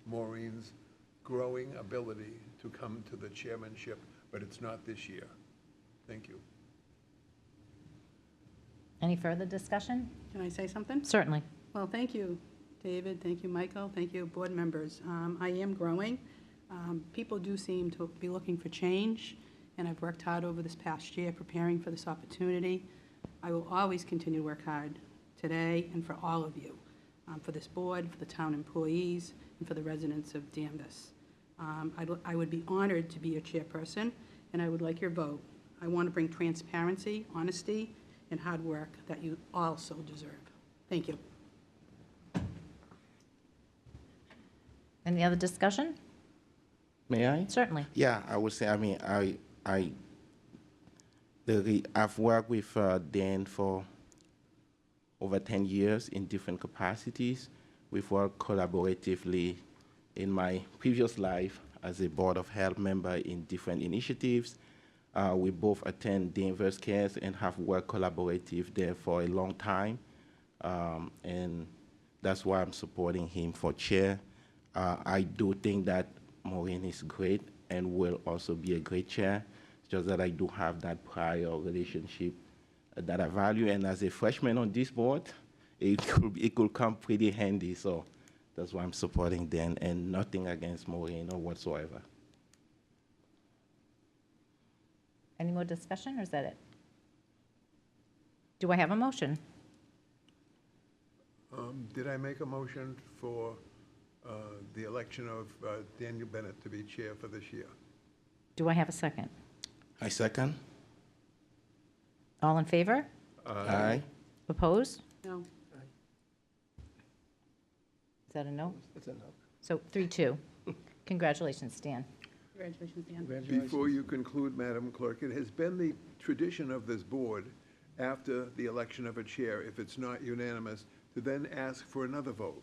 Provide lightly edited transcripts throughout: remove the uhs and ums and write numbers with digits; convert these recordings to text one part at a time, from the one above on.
Maureen's growing ability to come to the chairmanship, but it's not this year. Thank you. Any further discussion? Can I say something? Certainly. Well, thank you, David. Thank you, Michael. Thank you, board members. I am growing. People do seem to be looking for change, and I've worked hard over this past year preparing for this opportunity. I will always continue to work hard today and for all of you, for this board, for the town employees, and for the residents of Danvers. I would be honored to be your chairperson, and I would like your vote. I want to bring transparency, honesty, and hard work that you also deserve. Thank you. Any other discussion? May I? Certainly. Yeah, I would say, I mean, I've worked with Dan for over 10 years in different capacities. We've worked collaboratively in my previous life as a Board of Health member in different initiatives. We both attend Danvers Cares and have worked collaborative there for a long time. And that's why I'm supporting him for chair. I do think that Maureen is great and will also be a great chair. It's just that I do have that prior relationship that I value. And as a freshman on this board, it could come pretty handy. So that's why I'm supporting Dan, and nothing against Maureen or whatsoever. Any more discussion, or is that it? Do I have a motion? Did I make a motion for the election of Daniel Bennett to be chair for this year? Do I have a second? I second. All in favor? Aye. Opposed? No. Is that a no? It's a no. So 3-2. Congratulations, Dan. Congratulations, Dan. Before you conclude, Madam Clerk, it has been the tradition of this board, after the election of a chair, if it's not unanimous, to then ask for another vote,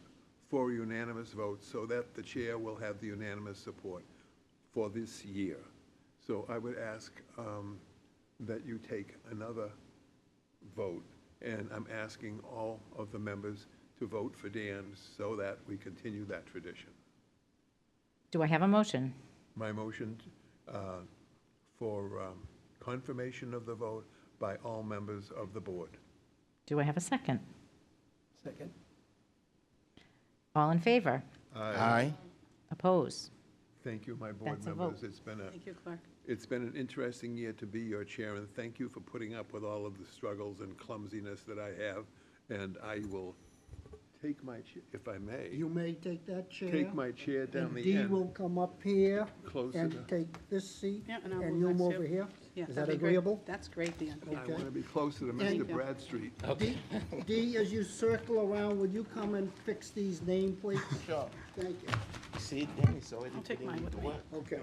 for a unanimous vote, so that the chair will have the unanimous support for this year. So I would ask that you take another vote, and I'm asking all of the members to vote for Dan so that we continue that tradition. Do I have a motion? My motion for confirmation of the vote by all members of the board. Do I have a second? Second. All in favor? Aye. Opposed? Thank you, my board That's a members. vote. Thank you, Clerk. It's been an interesting year to be your chair, and thank you for putting up with all of the struggles and clumsiness that I have. And I will take my, if I may, You may take that chair. take my chair down And the Dee end, will come up here closer and to, take this seat, Yeah, and I'll and move you'll next move to- over here. Yeah, Is that'd that be great. agreeable? That's great, Dan. Yeah. I want to be closer to Thank Mr. you. Bradstreet. Dee, as you circle around, would you come and fix these names, please? Sure. Thank you. See, Dan is already I'll take putting mine in with the me. work. Okay.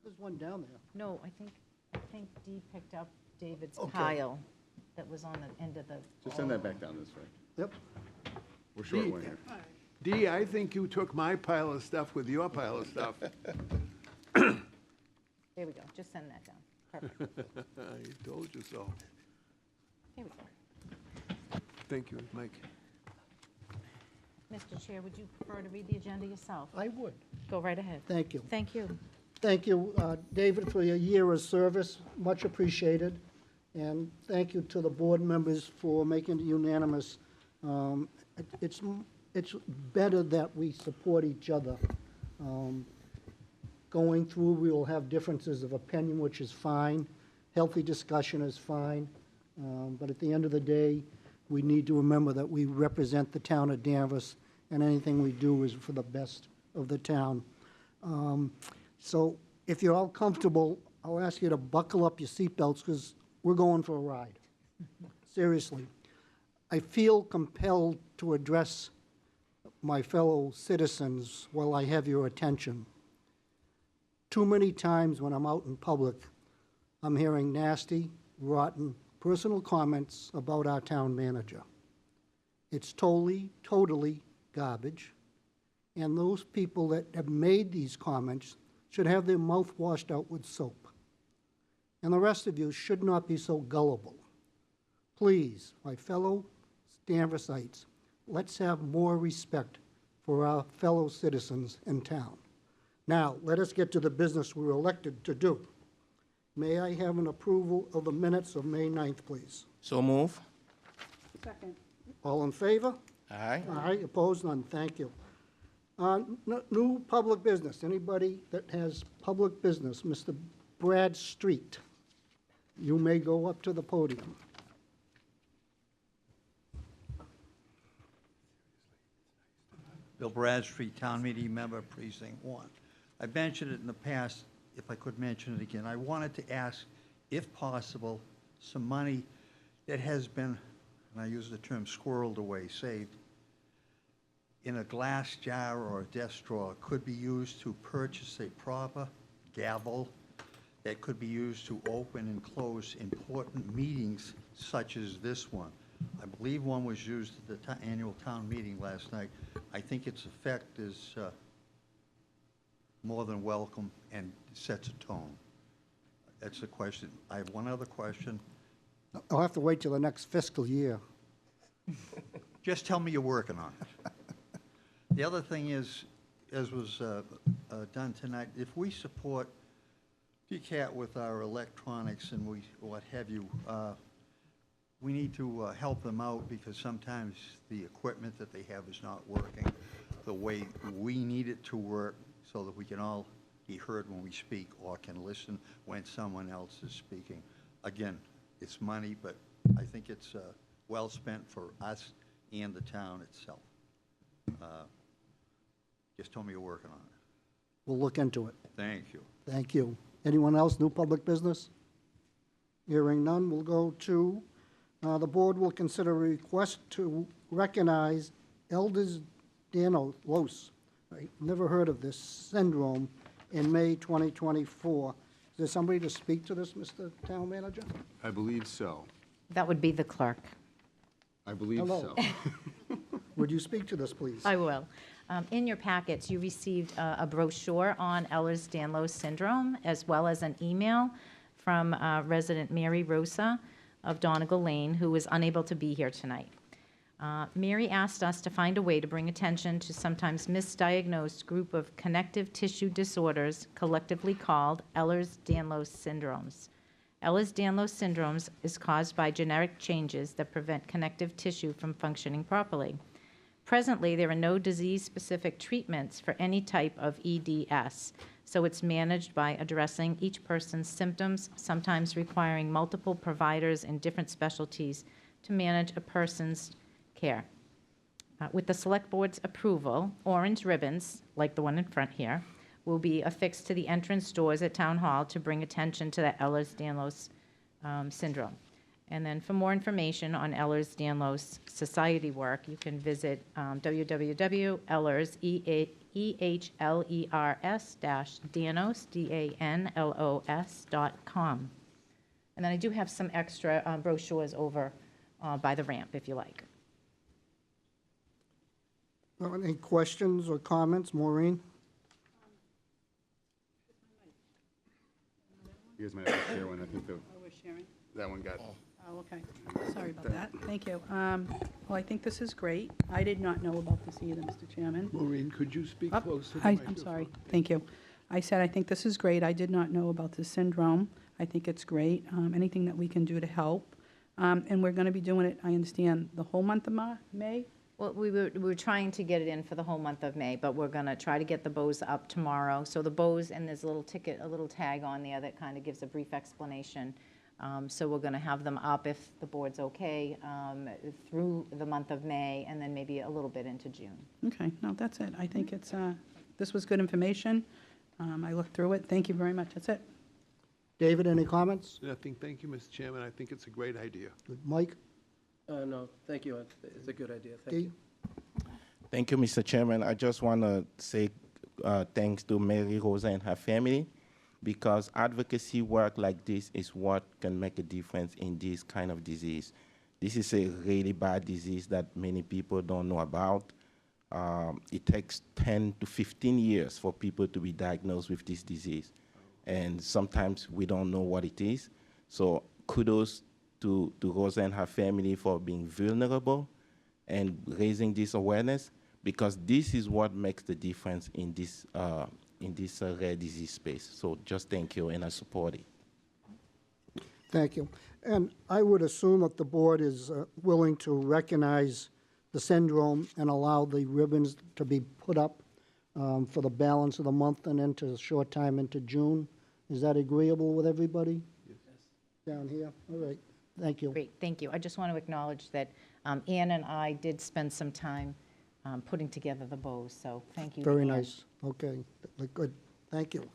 There's one down there. No, I think Dee picked up David's Okay. pile that was on the end of the. Just send that back down this way. Yep. We're short one here. Dee, I think you took my pile of stuff with your pile of stuff. There we go. Just send that down. Perfect. I told you so. Here we go. Thank you, Mike. Mr. Chair, would you prefer to read the agenda yourself? I would. Go right ahead. Thank you. Thank you. Thank you, David, for your year of service. Much appreciated. And thank you to the board members for making it unanimous. It's better that we support each other. Going through, we will have differences of opinion, which is fine. Healthy discussion is fine. But at the end of the day, we need to remember that we represent the town of Danvers, and anything we do is for the best of the town. So if you're all comfortable, I'll ask you to buckle up your seatbelts because we're going for a ride. Seriously. I feel compelled to address my fellow citizens while I have your attention. Too many times when I'm out in public, I'm hearing nasty, rotten, personal comments about our town manager. It's totally garbage, and those people that have made these comments should have their mouth washed out with soap. And the rest of you should not be so gullible. Please, my fellow Danversites, let's have more respect for our fellow citizens in town. Now, let us get to the business we were elected to do. May I have an approval of the minutes of May 9th, please? So move. Second. All in favor? Aye. Aye, opposed, none, thank you. New public business, anybody that has public business, Mr. Brad Street, you may go up to the podium. Bill Bradstreet, Town Meeting Member, Precinct 1. I've mentioned it in the past, if I could mention it again. I wanted to ask, if possible, some money that has been, and I use the term squirreled away, saved, in a glass jar or a desk drawer, could be used to purchase a proper gavel that could be used to open and close important meetings such as this one. I believe one was used at the annual town meeting last night. I think its effect is more than welcome and sets a tone. That's the question. I have one other question. I'll have to wait till the next fiscal year. Just tell me you're working on it. The other thing is, as was done tonight, if we support DCAT with our electronics and what have you, we need to help them out because sometimes the equipment that they have is not working the way we need it to work so that we can all be heard when we speak or can listen when someone else is speaking. Again, it's money, but I think it's well spent for us and the town itself. Just told me you're working on it. We'll look into it. Thank you. Thank you. Anyone else, new public business? Hearing none, we'll go to, the board will consider a request to recognize Ehlers-Danlos, I never heard of this syndrome, in May 2024. Is there somebody to speak to this, Mr. Town Manager? I believe so. That would be the clerk. I believe Hello. so. Would you speak to this, please? I will. In your packets, you received a brochure on Ehlers-Danlos syndrome, as well as an email from resident Mary Rosa of Donegal Lane, who was unable to be here tonight. Mary asked us to find a way to bring attention to sometimes misdiagnosed group of connective tissue disorders, collectively called Ehlers-Danlos syndromes. Ehlers-Danlos syndromes is caused by genetic changes that prevent connective tissue from functioning properly. Presently, there are no disease-specific treatments for any type of EDS, so it's managed by addressing each person's symptoms, sometimes requiring multiple providers in different specialties to manage a person's care. With the Select Board's approval, orange ribbons, like the one in front here, will be affixed to the entrance doors at Town Hall to bring attention to the Ehlers-Danlos syndrome. And then for more information on Ehlers-Danlos Society work, you can visit www.ehlers-danos-danos.com. And then I do have some extra brochures over by the ramp, if you like. Any questions or comments, Maureen? You guys might have to share one. I think Oh, we're sharing? that one got. Oh, okay. Sorry about that. Thank you. Well, I think this is great. I did not know about this either, Mr. Chairman. Maureen, could you speak Oh, close to the I'm microphone? sorry. Thank you. I said, I think this is great. I did not know about this syndrome. I think it's great. Anything that we can do to help. And we're going to be doing it, I understand, the whole month of May? Well, we were trying to get it in for the whole month of May, but we're going to try to get the bows up tomorrow. So the bows, and there's a little ticket, a little tag on there that kind of gives a brief explanation. So we're going to have them up, if the board's okay, through the month of May, and then maybe a little bit into June. Okay, no, that's it. I think it's, this was good information. I looked through it. Thank you very much. That's it. David, any comments? Nothing. Thank you, Mr. Chairman. I think it's a great idea. Good. Mike? No, thank you. It's a good idea. Thank Dee? you. Thank you, Mr. Chairman. I just want to say thanks to Mary Rosa and her family, because advocacy work like this is what can make a difference in this kind of disease. This is a really bad disease that many people don't know about. It takes 10 to 15 years for people to be diagnosed with this disease. And sometimes we don't know what it is. So kudos to Rosa and her family for being vulnerable and raising this awareness, because this is what makes the difference in this rare disease space. So just thank you, and I support it. Thank you. And I would assume that the board is willing to recognize the syndrome and allow the ribbons to be put up for the balance of the month and into a short time into June. Is that agreeable with everybody? Yes. Down here? All right. Thank you. Great, thank you. I just want to acknowledge that Ann and I did spend some time putting together the bows, so thank you. Very Ann. nice. Okay, good. Thank you.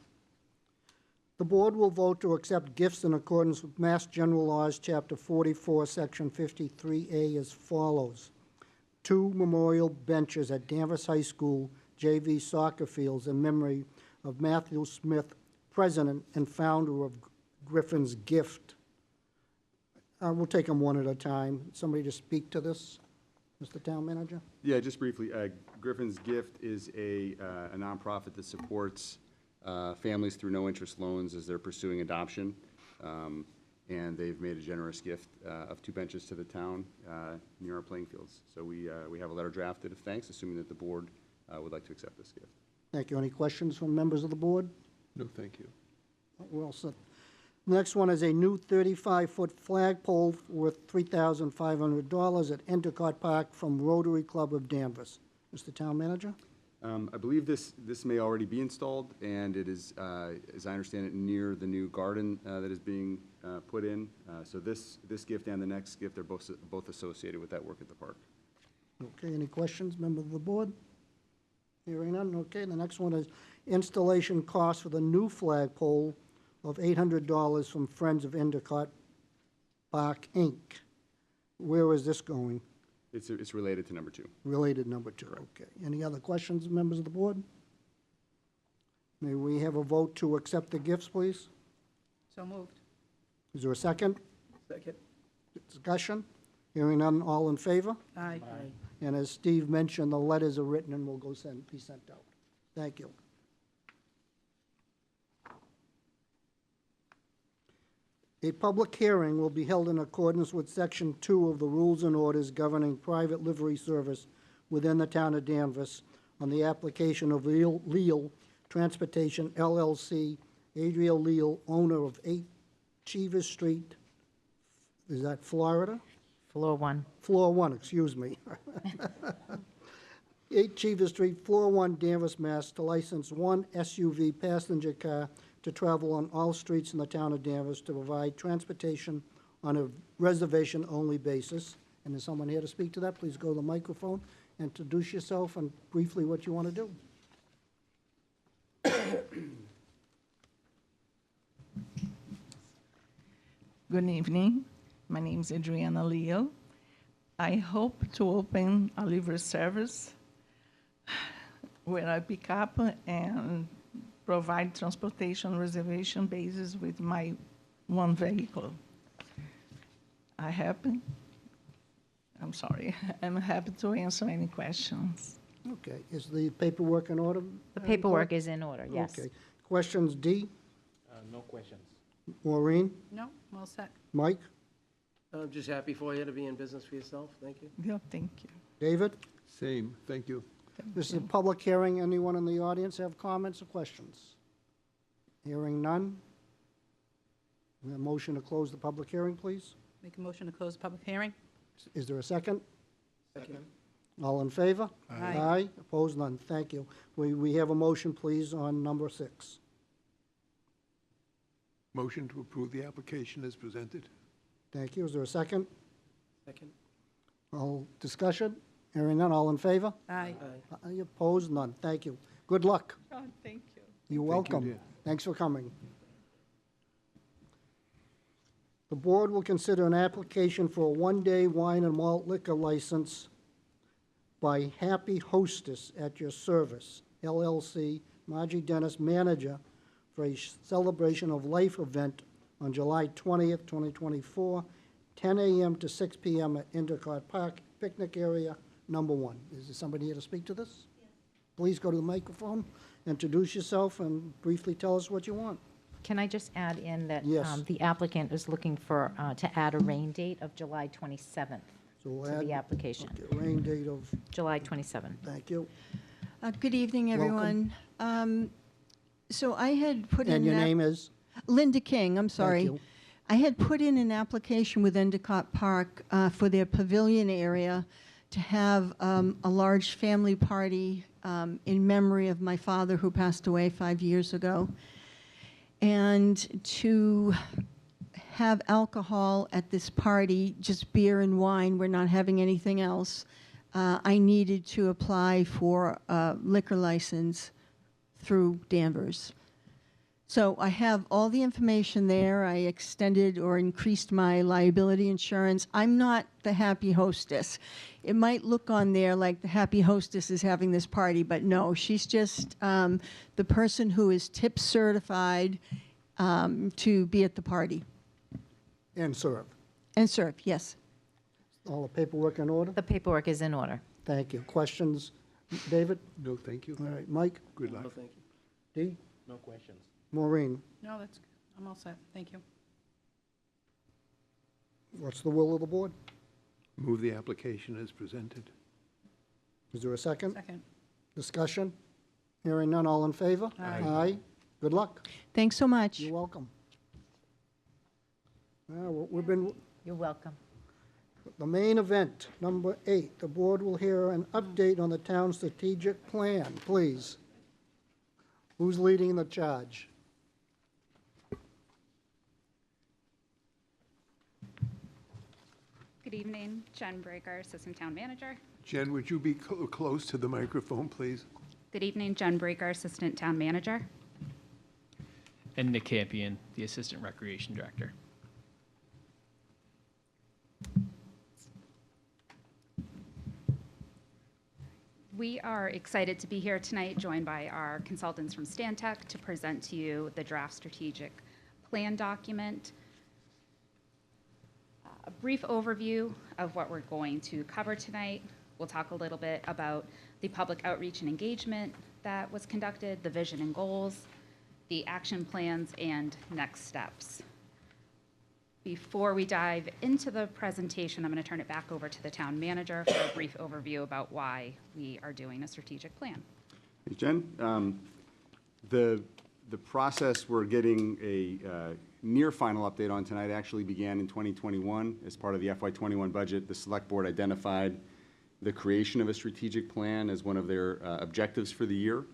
The board will vote to accept gifts in accordance with Mass General Laws, Chapter 44, Section 53A as follows. 2 memorial benches at Danvers High School JV soccer fields in memory of Matthew Smith, president and founder of Griffin's Gift. We'll take them one at a time. Somebody to speak to this? Mr. Town Manager? Yeah, just briefly, Griffin's Gift is a nonprofit that supports families through no-interest loans as they're pursuing adoption. And they've made a generous gift of 2 benches to the town near our playing fields. So we have a letter drafted of thanks, assuming that the board would like to accept this gift. Thank you. Any questions from members of the board? No, thank you. We're all set. Next one is a new 35-foot flagpole worth $3,500 at Endicott Park from Rotary Club of Danvers. Mr. Town Manager? I believe this may already be installed, and it is, as I understand it, near the new garden that is being put in. So this gift and the next gift are both associated with that work at the park. Okay, any questions, members of the board? Hearing none, okay. The next one is installation cost for the new flagpole of $800 from Friends of Endicott Park, Inc. Where is this going? It's related to number 2. Related number 2, okay. Any other questions, members of the board? May we have a vote to accept the gifts, please? So moved. Is there a second? Second? Discussion? Hearing none, all in favor? Aye. And as Steve mentioned, the letters are written and will be sent out. Thank you. A public hearing will be held in accordance with Section 2 of the Rules and Orders governing private livery service within the town of Danvers on the application of Leal Transportation LLC, Adriel Leal, owner of 8 Cheever Street, is that Florida? Floor 1. Floor 1, excuse me. 8 Cheever Street, Floor 1, Danvers, Mass., to license 1 SUV passenger car to travel on all streets in the town of Danvers to provide transportation on a reservation-only basis. And is someone here to speak to that? Please go to the microphone, introduce yourself, and briefly what you want to do. Good evening. My name is Adriana Leo. I hope to open a livery service where I pick up and provide transportation reservation basis with my one vehicle. I'm happy to answer any questions. Okay, is the paperwork in order? The paperwork is in order, yes. Okay. Questions, D? No questions. Maureen? No, well set. Mike? I'm just happy for you to be in business for yourself. Thank you. Yeah, thank you. David? Same, thank you. This is a public hearing. Anyone in the audience have comments or questions? Hearing none. A motion to close the public hearing, please. Make a motion to close the public hearing? Is there a second? Second. All in favor? Aye. Aye, opposed, none. Thank you. We have a motion, please, on number 6. Motion to approve the application as presented. Thank you. Is there a second? Second? All discussion? Hearing none. All in favor? Aye. Aye. Aye, opposed, none. Thank you. Good luck. Oh, thank you. You're Thank you, welcome. dear. Thanks for coming. The board will consider an application for a one-day wine and malt liquor license by Happy Hostess at Your Service, LLC, Margie Dennis, manager, for a celebration of life event on July 20th, 2024, 10 a.m. to 6 p.m. at Endicott Park Picnic Area, number 1. Is there somebody here to speak to this? Yes. Please go to the microphone, introduce yourself, and briefly tell us what you want. Can I just add in that Yes. the applicant is looking for, to add a rain date of July 27th So we'll to add the application? okay, rain date of, July 27th. thank you. Good evening, Welcome. everyone. So I had put in... And your an app- name is? Linda King, I'm sorry. you. I had put in an application with Endicott Park for their pavilion area to have a large family party in memory of my father who passed away 5 years ago, and to have alcohol at this party, just beer and wine. We're not having anything else. I needed to apply for a liquor license through Danvers. So I have all the information there. I extended or increased my liability insurance. I'm not the happy hostess. It might look on there like the happy hostess is having this party, but no, she's just the person who is tip certified to be at the party. And serve. And serve, yes. All the paperwork in order? The paperwork is in order. Thank you. Questions? David? No, thank you. All right, Mike? Good No, luck. thank you. Dee? No questions. Maureen? No, that's, I'm all set. Thank you. What's the will of the board? Move the application as presented. Is there a second? Second. Discussion? Hearing none, all in favor? Aye. Aye. Good luck. Thanks so much. You're welcome. We've been, You're welcome. the main event, number 8, the board will hear an update on the town's strategic plan, please. Who's leading the charge? Good evening, Jen Breaker, Assistant Town Manager. Jen, would you be close to the microphone, please? Good evening, Jen Breaker, Assistant Town Manager. And Nick Campion, the Assistant Recreation Director. We are excited to be here tonight, joined by our consultants from Stantec to present to you the draft strategic plan document. A brief overview of what we're going to cover tonight. We'll talk a little bit about the public outreach and engagement that was conducted, the vision and goals, the action plans, and next steps. Before we dive into the presentation, I'm going to turn it back over to the town manager for a brief overview about why we are doing a strategic plan. Thanks, Jen. The process we're getting a near final update on tonight actually began in 2021. As part of the FY21 budget, the Select Board identified the creation of a strategic plan as one of their objectives for the year.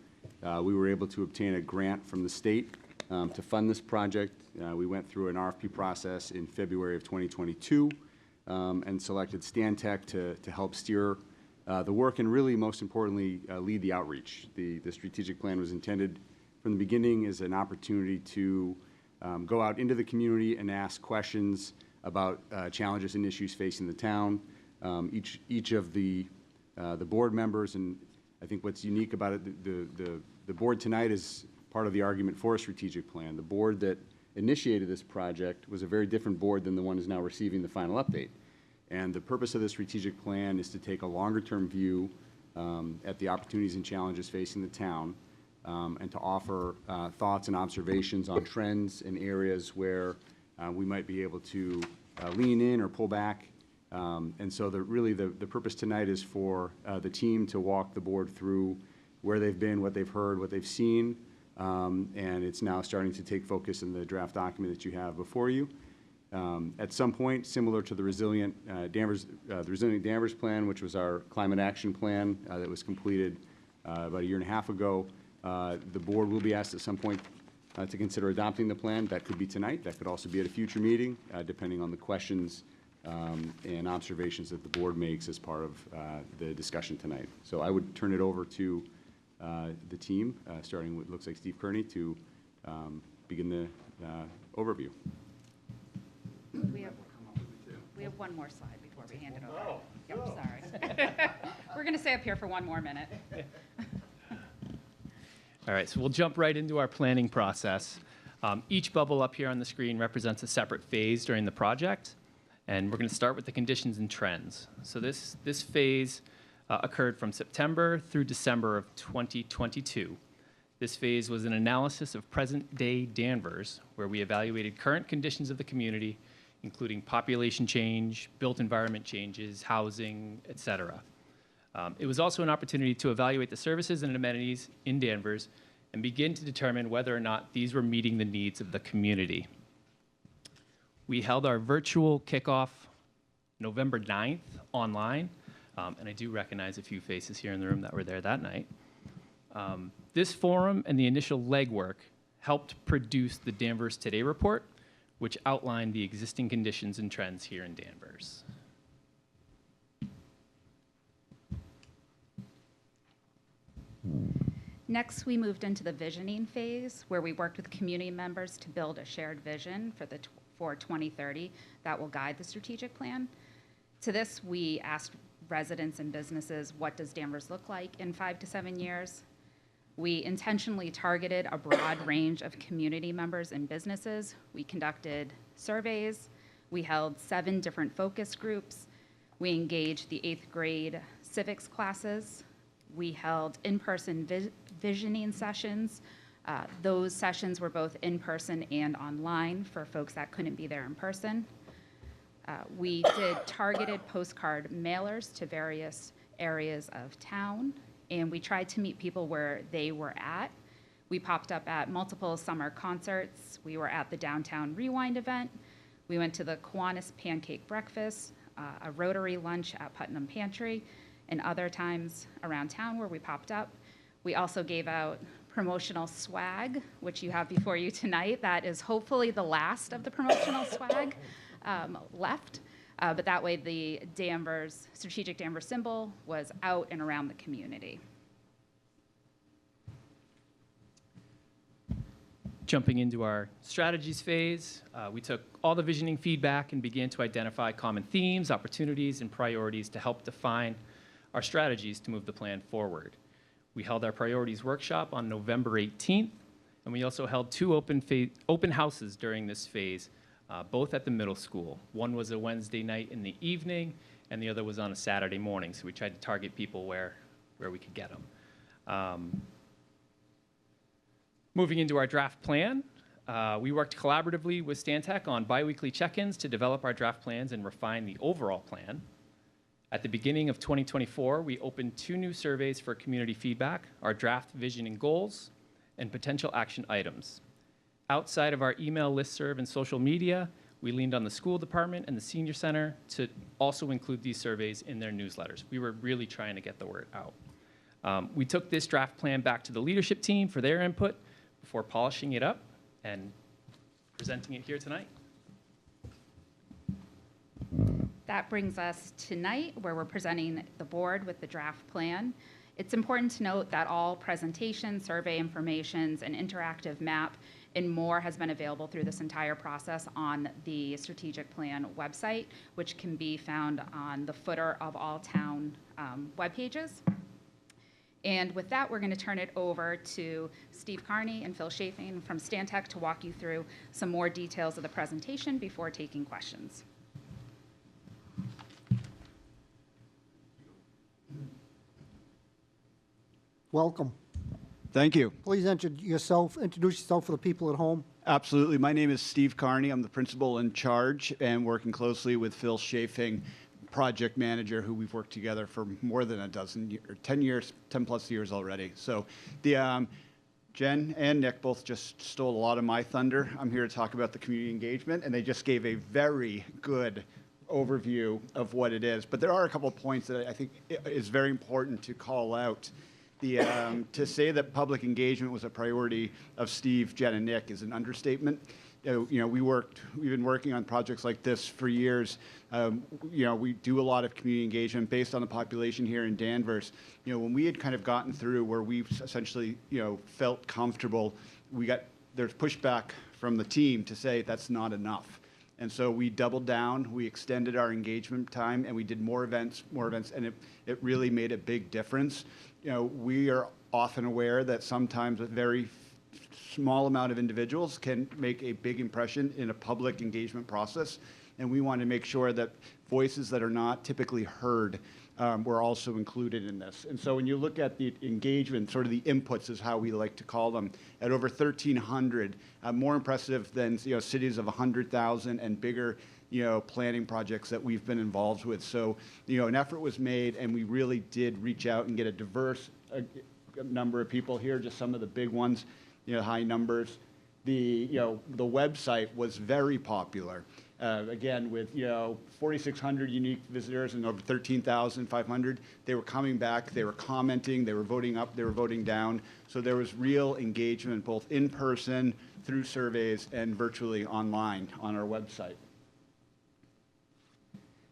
We were able to obtain a grant from the state to fund this project. We went through an RFP process in February of 2022 and selected Stantec to help steer the work and really, most importantly, lead the outreach. The strategic plan was intended from the beginning as an opportunity to go out into the community and ask questions about challenges and issues facing the town. Each of the board members, and I think what's unique about it, the board tonight is part of the argument for a strategic plan. The board that initiated this project was a very different board than the one who's now receiving the final update. And the purpose of the strategic plan is to take a longer-term view at the opportunities and challenges facing the town and to offer thoughts and observations on trends and areas where we might be able to lean in or pull back. And so really the purpose tonight is for the team to walk the board through where they've been, what they've heard, what they've seen, and it's now starting to take focus in the draft document that you have before you. At some point, similar to the Resilient Danvers plan, which was our climate action plan that was completed about a year and a half ago, the board will be asked at some point to consider adopting the plan. That could be tonight. That could also be at a future meeting, depending on the questions and observations that the board makes as part of the discussion tonight. So I would turn it over to the team, starting with, looks like Steve Kearney, to begin the overview. We have one more slide before we hand it over. Yep, sorry. We're going to stay up here for one more minute. All right, so we'll jump right into our planning process. Each bubble up here on the screen represents a separate phase during the project, and we're going to start with the conditions and trends. So this phase occurred from September through December of 2022. This phase was an analysis of present-day Danvers, where we evaluated current conditions of the community, including population change, built environment changes, housing, et cetera. It was also an opportunity to evaluate the services and amenities in Danvers and begin to determine whether or not these were meeting the needs of the community. We held our virtual kickoff November 9th online, and I do recognize a few faces here in the room that were there that night. This forum and the initial legwork helped produce the Danvers Today report, which outlined the existing conditions and trends here in Danvers. Next, we moved into the visioning phase, where we worked with community members to build a shared vision for 2030 that will guide the strategic plan. To this, we asked residents and businesses, what does Danvers look like in 5 to 7 years? We intentionally targeted a broad range of community members and businesses. We conducted surveys. We held 7 different focus groups. We engaged the 8th grade civics classes. We held in-person visioning sessions. Those sessions were both in-person and online for folks that couldn't be there in person. We did targeted postcard mailers to various areas of town, and we tried to meet people where they were at. We popped up at multiple summer concerts. We were at the Downtown Rewind event. We went to the Kiwanis Pancake Breakfast, a Rotary lunch at Putnam Pantry, and other times around town where we popped up. We also gave out promotional swag, which you have before you tonight. That is hopefully the last of the promotional swag left. But that way the Danvers, strategic Danvers symbol was out and around the community. Jumping into our strategies phase, we took all the visioning feedback and began to identify common themes, opportunities, and priorities to help define our strategies to move the plan forward. We held our priorities workshop on November 18th, and we also held 2 open houses during this phase, both at the middle school. One was a Wednesday night in the evening, and the other was on a Saturday morning, so we tried to target people where we could get them. Moving into our draft plan, we worked collaboratively with Stantec on biweekly check-ins to develop our draft plans and refine the overall plan. At the beginning of 2024, we opened 2 new surveys for community feedback, our draft vision and goals, and potential action items. Outside of our email listserv and social media, we leaned on the school department and the senior center to also include these surveys in their newsletters. We were really trying to get the word out. We took this draft plan back to the leadership team for their input before polishing it up and presenting it here tonight. That brings us tonight, where we're presenting the board with the draft plan. It's important to note that all presentations, survey informations, and interactive map and more has been available through this entire process on the strategic plan website, which can be found on the footer of all town web pages. And with that, we're going to turn it over to Steve Carney and Phil Chafin from Stantec to walk you through some more details of the presentation before taking questions. Welcome. Thank you. Please introduce yourself for the people at home. Absolutely. My name is Steve Carney. I'm the principal in charge and working closely with Phil Chafin, project manager, who we've worked together for more than 10 plus years already. So the Jen and Nick both just stole a lot of my thunder. I'm here to talk about the community engagement, and they just gave a very good overview of what it is. But there are a couple of points that I think is very important to call out. To say that public engagement was a priority of Steve, Jen, and Nick is an understatement. We've been working on projects like this for years. We do a lot of community engagement based on the population here in Danvers. When we had kind of gotten through where we've essentially, felt comfortable, there's pushback from the team to say that's not enough. And so we doubled down, we extended our engagement time, and we did more events, and it really made a big difference. You know, we are often aware that sometimes a very small amount of individuals can make a big impression in a public engagement process, and we want to make sure that voices that are not typically heard were also included in this. And so when you look at the engagement, sort of the inputs is how we like to call them, at over 1,300, more impressive than cities of 100,000 and bigger planning projects that we've been involved with. So an effort was made, and we really did reach out and get a diverse number of people here, just some of the big ones, high numbers. The website was very popular. Again, with 4,600 unique visitors and over 13,500, they were coming back, they were commenting, they were voting up, they were voting down. So there was real engagement, both in person, through surveys, and virtually online on our website.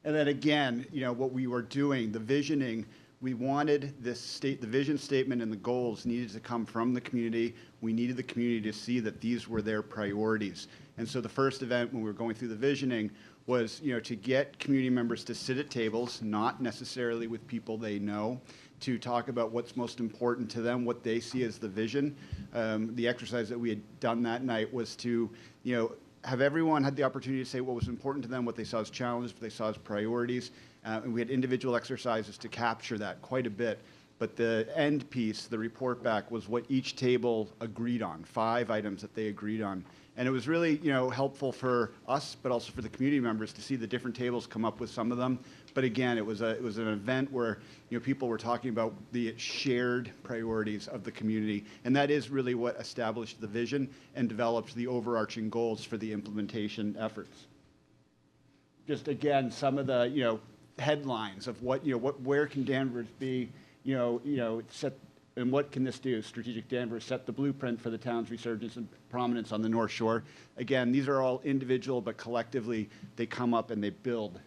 And then again, what we were doing, the visioning, we wanted the vision statement and the goals needed to come from the community. We needed the community to see that these were their priorities. And so the first event when we were going through the visioning was, to get community members to sit at tables, not necessarily with people they know, to talk about what's most important to them, what they see as the vision. The exercise that we had done that night was to, have everyone had the opportunity to say what was important to them, what they saw as challenges, what they saw as priorities. And we had individual exercises to capture that quite a bit. But the end piece, the report back, was what each table agreed on, 5 items that they agreed on. And it was really, helpful for us, but also for the community members to see the different tables come up with some of them. But again, it was an event where, people were talking about the shared priorities of the community. And that is really what established the vision and developed the overarching goals for the implementation efforts. Just again, some of the, headlines of where can Danvers be, set, and what can this do? Strategic Danvers set the blueprint for the town's resurgence and prominence on the North Shore. Again, these are all individual, but collectively they come up and they build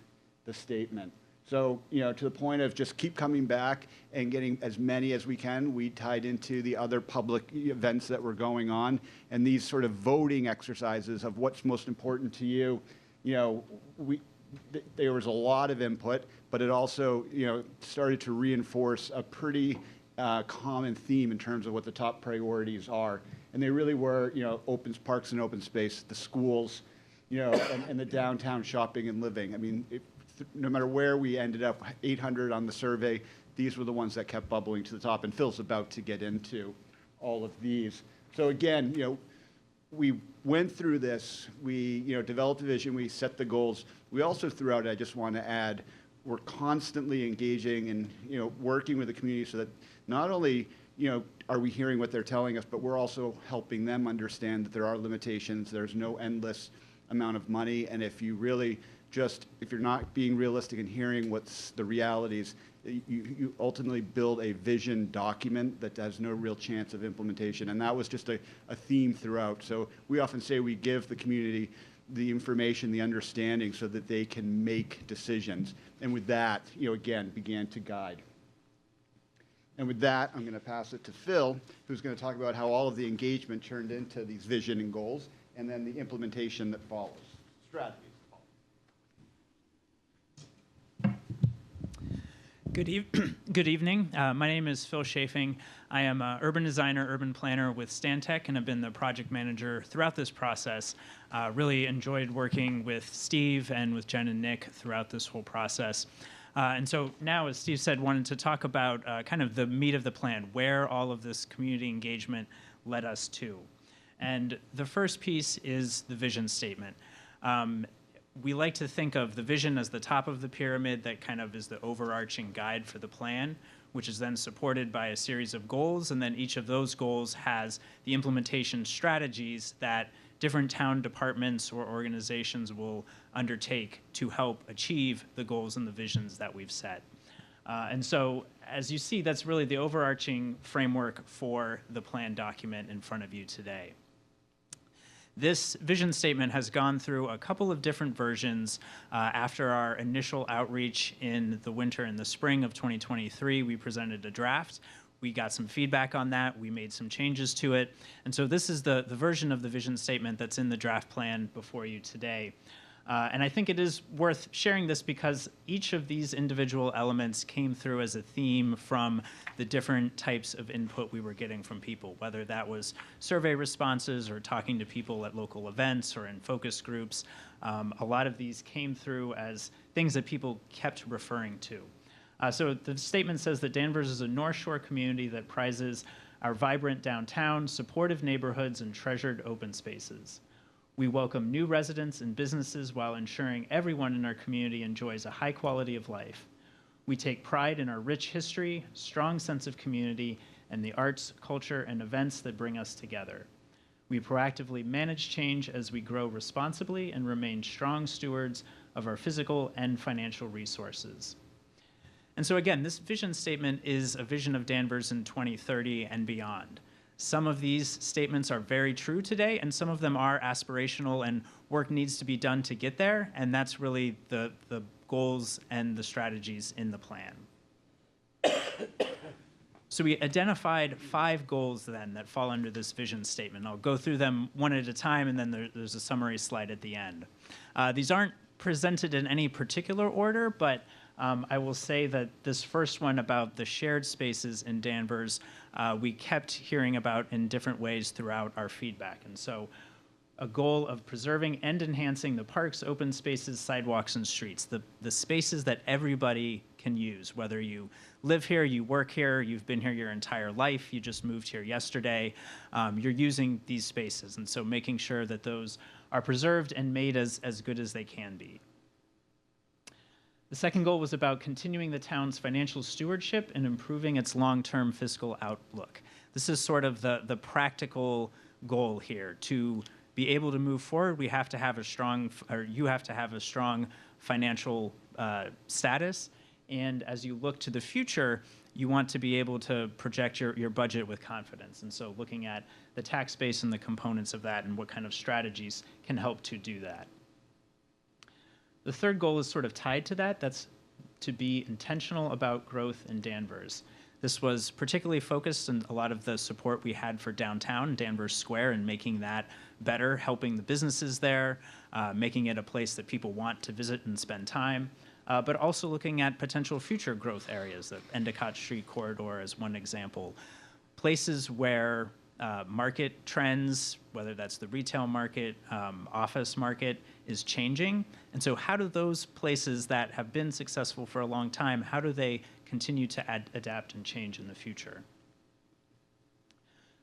the statement. So, to the point of just keep coming back and getting as many as we can, we tied into the other public events that were going on, and these sort of voting exercises of what's most important to you, there was a lot of input, but it also, started to reinforce a pretty common theme in terms of what the top priorities are. And they really were, open parks and open space, the schools, and the downtown shopping and living. I mean, no matter where we ended up, 800 on the survey, these were the ones that kept bubbling to the top. And Phil's about to get into all of these. So again, we went through this, we developed a vision, we set the goals. We also throughout, I just want to add, we're constantly engaging and working with the community so that not only are we hearing what they're telling us, but we're also helping them understand that there are limitations, there's no endless amount of money, and if you really if you're not being realistic and hearing what's the realities, you ultimately build a vision document that has no real chance of implementation. And that was just a theme throughout. So we often say we give the community the information, the understanding, so that they can make decisions. And with that, again, began to guide. And with that, I'm going to pass it to Phil, who's going to talk about how all of the engagement turned into these vision and goals, and then the implementation that follows. Strategies. Good evening. My name is Phil Schafing. I am an urban designer, urban planner with Stantec, and have been the project manager throughout this process. Really enjoyed working with Steve and with Jen and Nick throughout this whole process. And so now, as Steve said, wanted to talk about kind of the meat of the plan, where all of this community engagement led us to. And the first piece is the vision statement. We like to think of the vision as the top of the pyramid that kind of is the overarching guide for the plan, which is then supported by a series of goals, and then each of those goals has the implementation strategies that different town departments or organizations will undertake to help achieve the goals and the visions that we've set. And so, as you see, that's really the overarching framework for the plan document in front of you today. This vision statement has gone through a couple of different versions. After our initial outreach in the winter and the spring of 2023, we presented a draft. We got some feedback on that. We made some changes to it. And so this is the version of the vision statement that's in the draft plan before you today. And I think it is worth sharing this because each of these individual elements came through as a theme from the different types of input we were getting from people, whether that was survey responses or talking to people at local events or in focus groups. A lot of these came through as things that people kept referring to. So the statement says that Danvers is a North Shore community that prizes our vibrant downtown, supportive neighborhoods, and treasured open spaces. We welcome new residents and businesses while ensuring everyone in our community enjoys a high quality of life. We take pride in our rich history, strong sense of community, and the arts, culture, and events that bring us together. We proactively manage change as we grow responsibly and remain strong stewards of our physical and financial resources. And so again, this vision statement is a vision of Danvers in 2030 and beyond. Some of these statements are very true today, and some of them are aspirational, and work needs to be done to get there, and that's really the goals and the strategies in the plan. So we identified 5 goals then that fall under this vision statement. I'll go through them one at a time, and then there's a summary slide at the end. These aren't presented in any particular order, but I will say that this first one about the shared spaces in Danvers, we kept hearing about in different ways throughout our feedback. And so a goal of preserving and enhancing the parks, open spaces, sidewalks, and streets, the spaces that everybody can use, whether you live here, you work here, you've been here your entire life, you just moved here yesterday, you're using these spaces. And so making sure that those are preserved and made as good as they can be. The second goal was about continuing the town's financial stewardship and improving its long-term fiscal outlook. This is sort of the practical goal here. To be able to move forward, we have to have a strong, or you have to have a strong financial status. And as you look to the future, you want to be able to project your budget with confidence. And so looking at the tax base and the components of that and what kind of strategies can help to do that. The third goal is sort of tied to that. That's to be intentional about growth in Danvers. This was particularly focused on a lot of the support we had for downtown, Danvers Square, and making that better, helping the businesses there, making it a place that people want to visit and spend time, but also looking at potential future growth areas, the Endicott Street corridor as one example. Places where market trends, whether that's the retail market, office market, is changing. And so how do those places that have been successful for a long time, how do they continue to adapt and change in the future?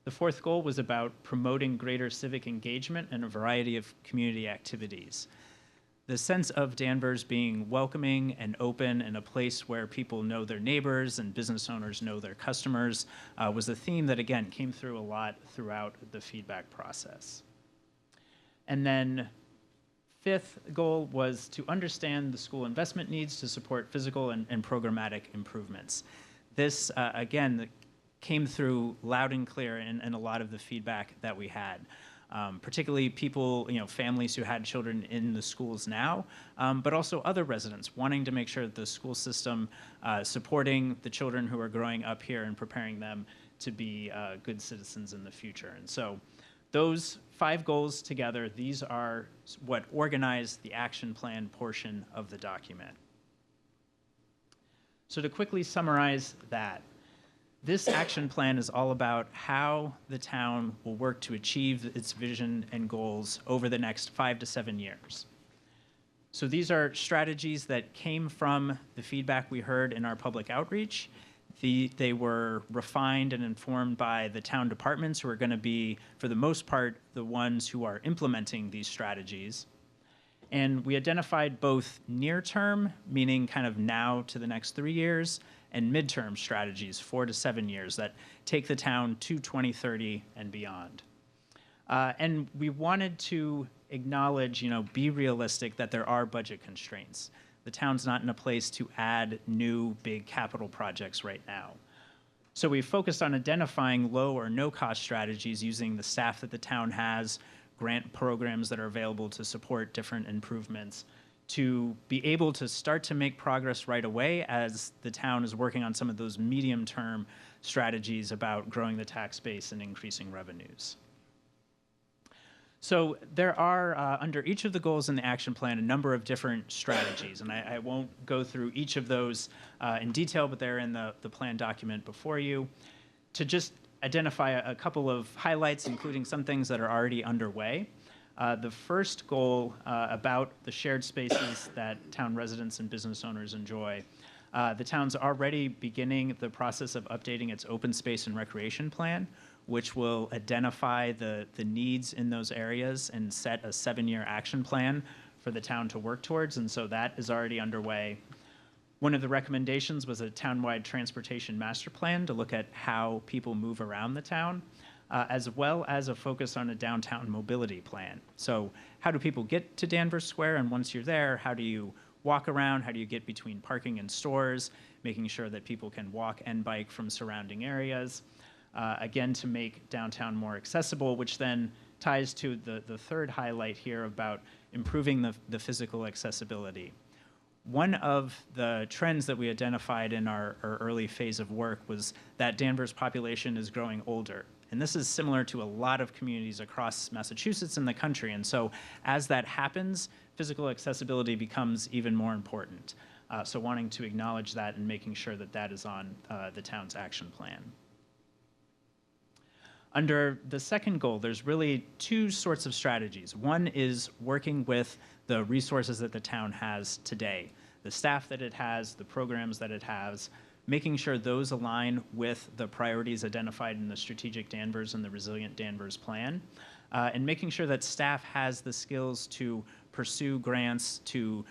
The fourth goal was about promoting greater civic engagement and a variety of community activities. The sense of Danvers being welcoming and open and a place where people know their neighbors and business owners know their customers was a theme that, again, came through a lot throughout the feedback process. And then fifth goal was to understand the school investment needs to support physical and programmatic improvements. This, again, came through loud and clear in a lot of the feedback that we had. Particularly people, families who had children in the schools now, but also other residents wanting to make sure that the school system supporting the children who are growing up here and preparing them to be good citizens in the future. And so those 5 goals together, these are what organize the action plan portion of the document. So to quickly summarize that, this action plan is all about how the town will work to achieve its vision and goals over the next 5 to 7 years. So these are strategies that came from the feedback we heard in our public outreach. They were refined and informed by the town departments who are going to be, for the most part, the ones who are implementing these strategies. And we identified both near-term, meaning kind of now to the next 3 years, and midterm strategies, 4 to 7 years, that take the town to 2030 and beyond. And we wanted to acknowledge, be realistic that there are budget constraints. The town's not in a place to add new big capital projects right now. So we focused on identifying low or no cost strategies using the staff that the town has, grant programs that are available to support different improvements, to be able to start to make progress right away as the town is working on some of those medium-term strategies about growing the tax base and increasing revenues. So there are, under each of the goals in the action plan, a number of different strategies, and I won't go through each of those in detail, but they're in the plan document before you. To just identify a couple of highlights, including some things that are already underway. The first goal about the shared spaces that town residents and business owners enjoy. The town's already beginning the process of updating its open space and recreation plan, which will identify the needs in those areas and set a 7-year action plan for the town to work towards, and so that is already underway. One of the recommendations was a townwide transportation master plan to look at how people move around the town, as well as a focus on a downtown mobility plan. So how do people get to Danvers Square, and once you're there, how do you walk around, how do you get between parking and stores, making sure that people can walk and bike from surrounding areas. Again, to make downtown more accessible, which then ties to the third highlight here about improving the physical accessibility. One of the trends that we identified in our early phase of work was that Danvers population is growing older. And this is similar to a lot of communities across Massachusetts and the country. And so as that happens, physical accessibility becomes even more important. So wanting to acknowledge that and making sure that that is on the town's action plan. Under the second goal, there's really two sorts of strategies. One is working with the resources that the town has today, the staff that it has, the programs that it has, making sure those align with the priorities identified in the Strategic Danvers and the Resilient Danvers plan, and making sure that staff has the skills to pursue grants to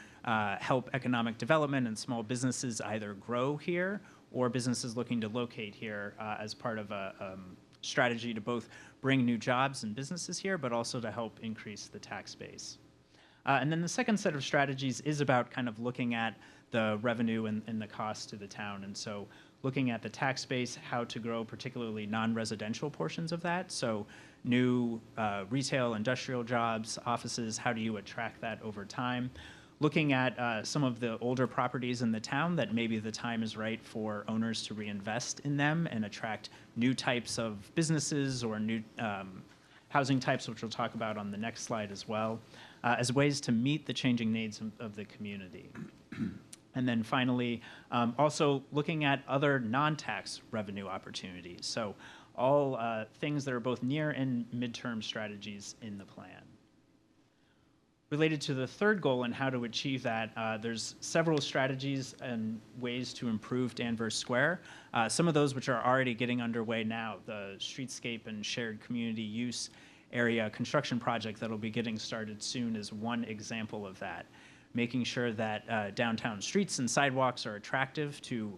help economic development and small businesses either grow here or businesses looking to locate here as part of a strategy to both bring new jobs and businesses here, but also to help increase the tax base. And then the second set of strategies is about kind of looking at the revenue and the cost to the town. And so looking at the tax base, how to grow particularly non-residential portions of that. So new retail, industrial jobs, offices, how do you attract that over time? Looking at some of the older properties in the town that maybe the time is right for owners to reinvest in them and attract new types of businesses or new housing types, which we'll talk about on the next slide as well, as ways to meet the changing needs of the community. And then finally, also looking at other non-tax revenue opportunities. So all things that are both near and midterm strategies in the plan. Related to the third goal and how to achieve that, there's several strategies and ways to improve Danvers Square. Some of those which are already getting underway now, the streetscape and shared community use area construction project that'll be getting started soon is one example of that. Making sure that downtown streets and sidewalks are attractive to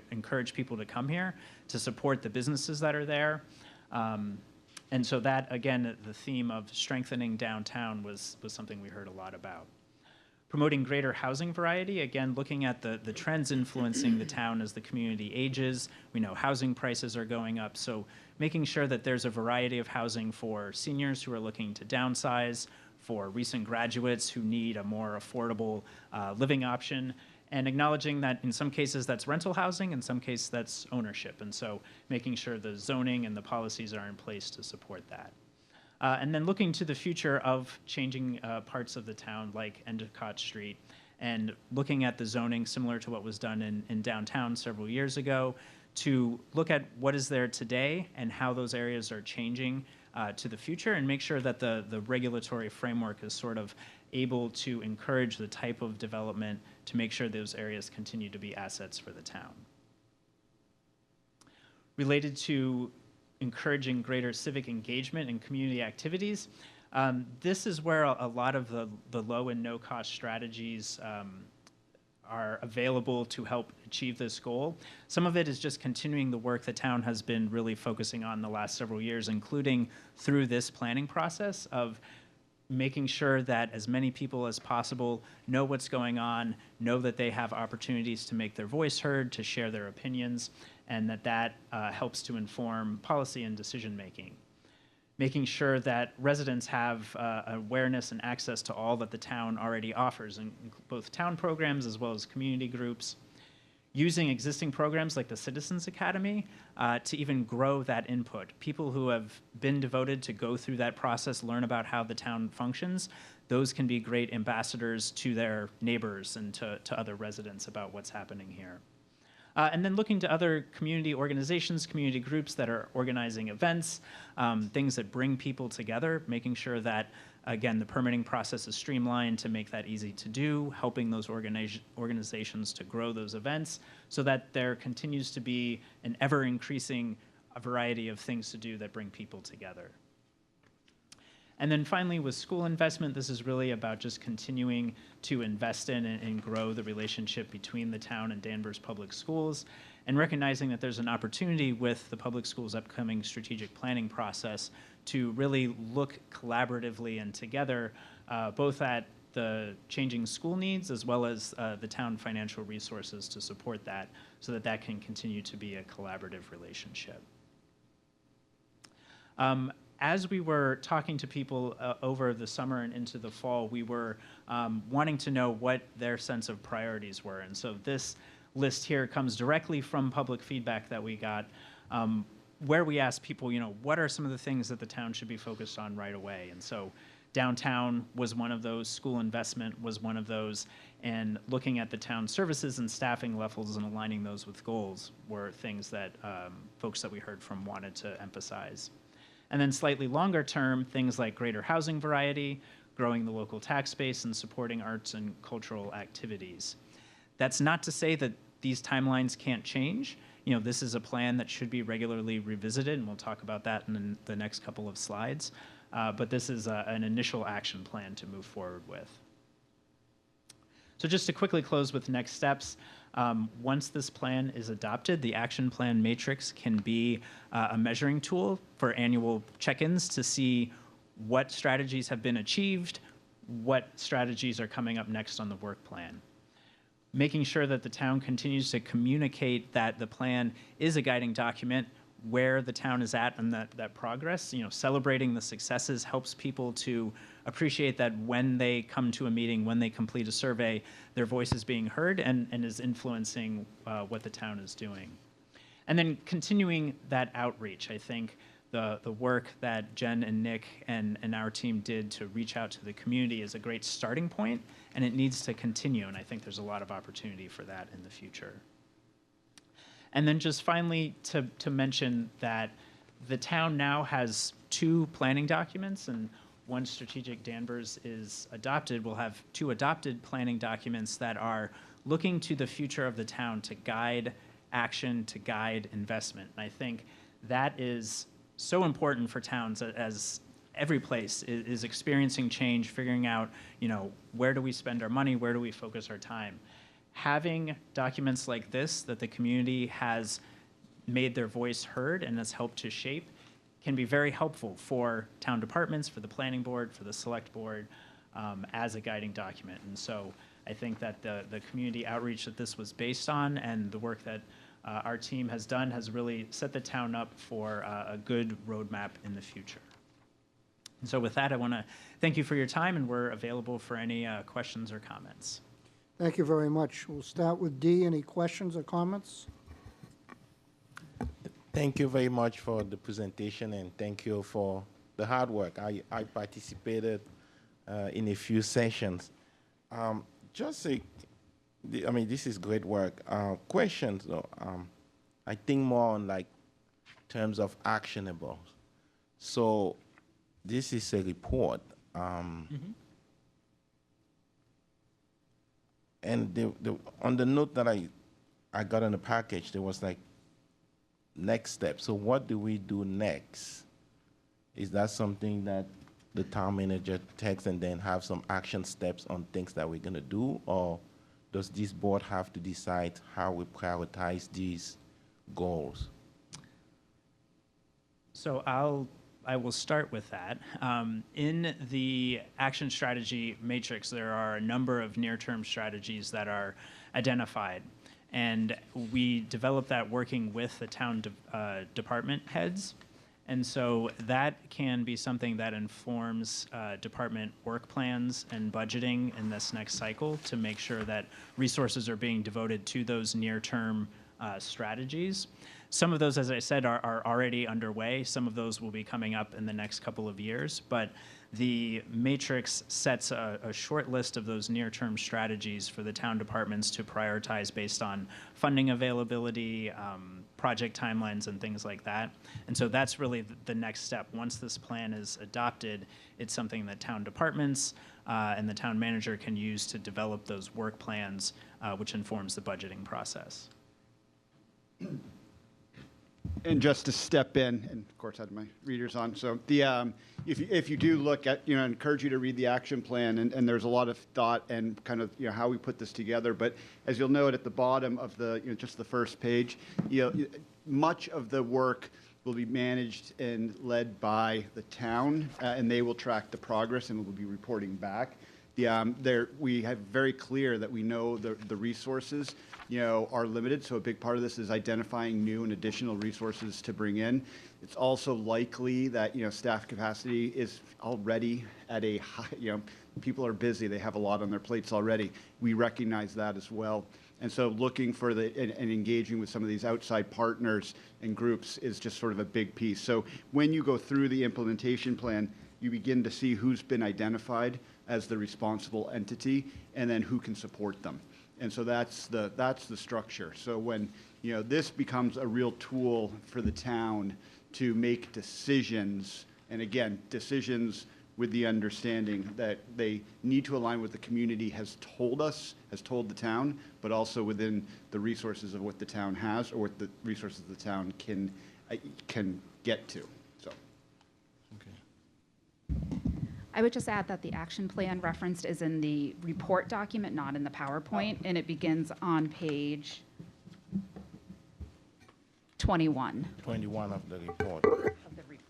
encourage people to come here, to support the businesses that are there. And so that, again, the theme of strengthening downtown was something we heard a lot about. Promoting greater housing variety, again, looking at the trends influencing the town as the community ages. We know housing prices are going up, so making sure that there's a variety of housing for seniors who are looking to downsize, for recent graduates who need a more affordable living option, and acknowledging that in some cases that's rental housing, in some cases that's ownership. And so making sure the zoning and the policies are in place to support that. And then looking to the future of changing parts of the town like Endicott Street and looking at the zoning similar to what was done in downtown several years ago to look at what is there today and how those areas are changing to the future and make sure that the regulatory framework is sort of able to encourage the type of development to make sure those areas continue to be assets for the town. Related to encouraging greater civic engagement and community activities, this is where a lot of the low and no cost strategies are available to help achieve this goal. Some of it is just continuing the work the town has been really focusing on the last several years, including through this planning process of making sure that as many people as possible know what's going on, know that they have opportunities to make their voice heard, to share their opinions, and that helps to inform policy and decision making. Making sure that residents have awareness and access to all that the town already offers, in both town programs as well as community groups. using existing programs like the Citizens Academy to even grow that input. People who have been devoted to go through that process, learn about how the town functions, those can be great ambassadors to their neighbors and to other residents about what's happening here. And then looking to other community organizations, community groups that are organizing events, things that bring people together, making sure that, again, the permitting process is streamlined to make that easy to do, helping those organizations to grow those events so that there continues to be an ever-increasing variety of things to do that bring people together. And then finally, with school investment, this is really about just continuing to invest in and grow the relationship between the town and Danvers Public Schools, and recognizing that there's an opportunity with the public schools' upcoming strategic planning process to really look collaboratively and together, both at the changing school needs as well as the town financial resources to support that, so that that can continue to be a collaborative relationship. As we were talking to people over the summer and into the fall, we were wanting to know what their sense of priorities were. And so this list here comes directly from public feedback that we got, where we asked people, what are some of the things that the town should be focused on right away? And so downtown was one of those, school investment was one of those, and looking at the town services and staffing levels and aligning those with goals were things that folks that we heard from wanted to emphasize. And then slightly longer term, things like greater housing variety, growing the local tax base, and supporting arts and cultural activities. That's not to say that these timelines can't change. This is a plan that should be regularly revisited, and we'll talk about that in the next couple of slides. But this is an initial action plan to move forward with. So just to quickly close with next steps, once this plan is adopted, the action plan matrix can be a measuring tool for annual check-ins to see what strategies have been achieved, what strategies are coming up next on the work plan. Making sure that the town continues to communicate that the plan is a guiding document, where the town is at and that progress. Celebrating the successes helps people to appreciate that when they come to a meeting, when they complete a survey, their voice is being heard and is influencing what the town is doing. And then continuing that outreach. I think the work that Jen and Nick and our team did to reach out to the community is a great starting point, and it needs to continue, and I think there's a lot of opportunity for that in the future. And then just finally to mention that the town now has 2 planning documents, and once Strategic Danvers is adopted, we'll have 2 adopted planning documents that are looking to the future of the town to guide action, to guide investment. And I think that is so important for towns as every place is experiencing change, figuring out, where do we spend our money, where do we focus our time. Having documents like this that the community has made their voice heard and has helped to shape can be very helpful for town departments, for the planning board, for the select board, as a guiding document. And so I think that the community outreach that this was based on and the work that our team has done has really set the town up for a good roadmap in the future. And so with that, I want to thank you for your time, and we're available for any questions or comments. Thank you very much. We'll start with D. Any questions or comments? Thank you very much for the presentation, and thank you for the hard work. I participated in a few sessions. This is great work. Questions, though. I think more on terms of actionable. So this is a report. And on the note that I got in the package, there was next step. So what do we do next? Is that something that the town manager takes and then have some action steps on things that we're going to do? Or does this board have to decide how we prioritize these goals? So I will start with that. In the action strategy matrix, there are a number of near-term strategies that are identified. And we developed that working with the town department heads. And so that can be something that informs department work plans and budgeting in this next cycle to make sure that resources are being devoted to those near-term strategies. Some of those, as I said, are already underway. Some of those will be coming up in the next couple of years. But the matrix sets a short list of those near-term strategies for the town departments to prioritize based on funding availability, project timelines, and things like that. And so that's really the next step. Once this plan is adopted, it's something that town departments and the town manager can use to develop those work plans, which informs the budgeting process. And just to step in, and of course I had my readers on, so the, if you do look at, I encourage you to read the action plan, and there's a lot of thought and kind of, how we put this together, but as you'll note at the bottom of the, just the first page, much of the work will be managed and led by the town, and they will track the progress and will be reporting back. We have very clear that we know the resources are limited, so a big part of this is identifying new and additional resources to bring in. It's also likely that staff capacity is already at a high, people are busy, they have a lot on their plates already. We recognize that as well. And so looking for and engaging with some of these outside partners and groups is just sort of a big piece. So when you go through the implementation plan, you begin to see who's been identified as the responsible entity and then who can support them. And so that's the structure. So when this becomes a real tool for the town to make decisions, and again, decisions with the understanding that they need to align with the community has told the town, but also within the resources of what the town has or what the resources the town can get to. So. I would just add that the action plan referenced is in the report document, not in the PowerPoint, and it begins on page 21. 21 of the report. Of the report.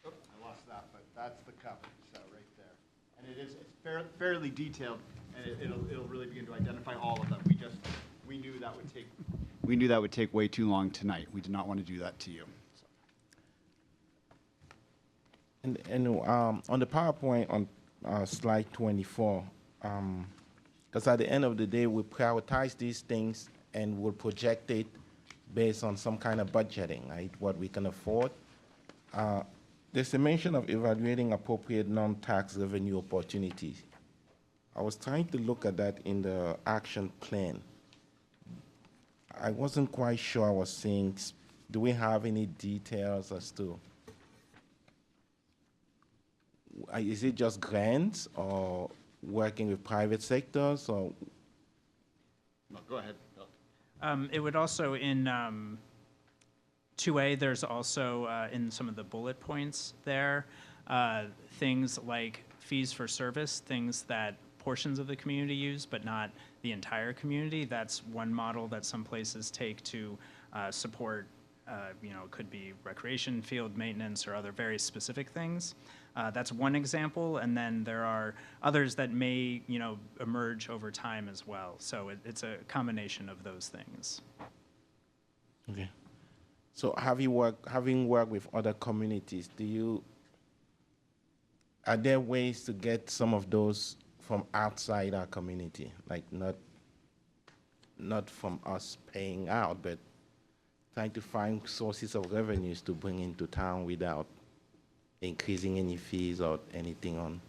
I lost that, but that's the cover, so right there. And it's fairly detailed, and it'll really begin to identify all of them. We knew that would take way too long tonight. We did not want to do that to you. And on the PowerPoint on slide 24, because at the end of the day, we prioritize these things and we'll project it based on some kind of budgeting, right? What we can afford. There's a mention of evaluating appropriate non-tax revenue opportunities. I was trying to look at that in the action plan. I wasn't quite sure I was seeing, do we have any details as to, is it just grants or working with private sectors or? No, go ahead, Bill. It would also in 2A, there's also in some of the bullet points there, things like fees for service, things that portions of the community use, but not the entire community. That's one model that some places take to support, it could be recreation, field maintenance, or other very specific things. That's one example, and then there are others that may, emerge over time as well. So it's a combination of those things. Okay. So having worked with other communities, are there ways to get some of those from outside our community, like not from us paying out, but trying to find sources of revenues to bring into town without increasing any fees or anything on?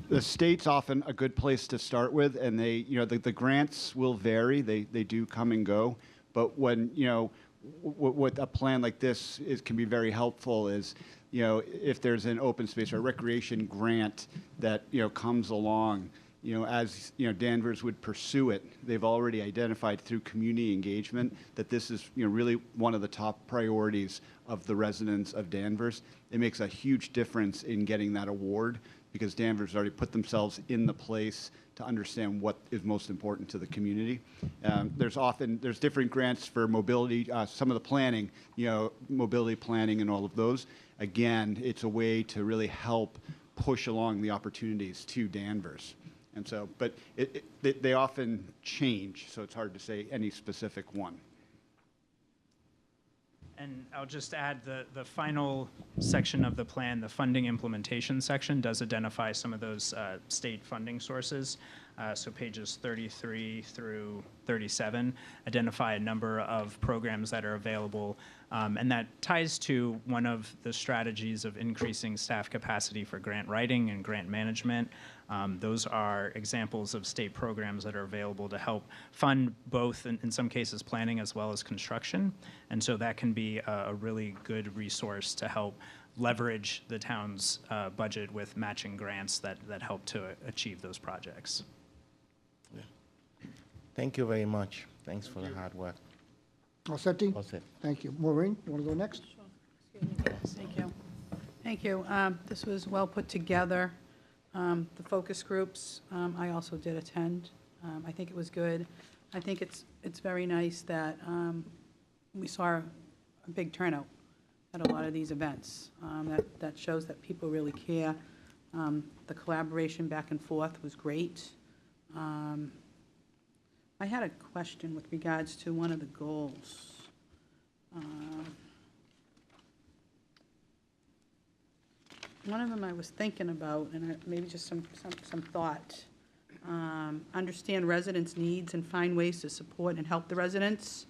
The state's often a good place to start with, and they, the grants will vary. They do come and go, but when, what a plan like this can be very helpful is, if there's an open space or recreation grant that, comes along, as Danvers would pursue it, they've already identified through community engagement that this is really one of the top priorities of the residents of Danvers. It makes a huge difference in getting that award because Danvers already put themselves in the place to understand what is most important to the community. There's different grants for mobility, some of the planning, mobility planning and all of those. Again, it's a way to really help push along the opportunities to Danvers. And so, but they often change, so it's hard to say any specific one. And I'll just add the final section of the plan, the funding implementation section, does identify some of those state funding sources. So pages 33 through 37 identify a number of programs that are available. And that ties to one of the strategies of increasing staff capacity for grant writing and grant management. Those are examples of state programs that are available to help fund both, in some cases, planning as well as construction. And so that can be a really good resource to help leverage the town's budget with matching grants that help to achieve those projects. Thank you very much. Thanks for the hard work. All set, Dean? All set. Thank you. Maureen, you want to go next? Thank you. Thank you. This was well put together. The focus groups, I also did attend. I think it was good. I think it's very nice that we saw a big turnout at a lot of these events. That shows that people really care. The collaboration back and forth was great. I had a question with regards to one of the goals. One of them I was thinking about, and maybe just some thought. Understand residents' needs and find ways to support and help the residents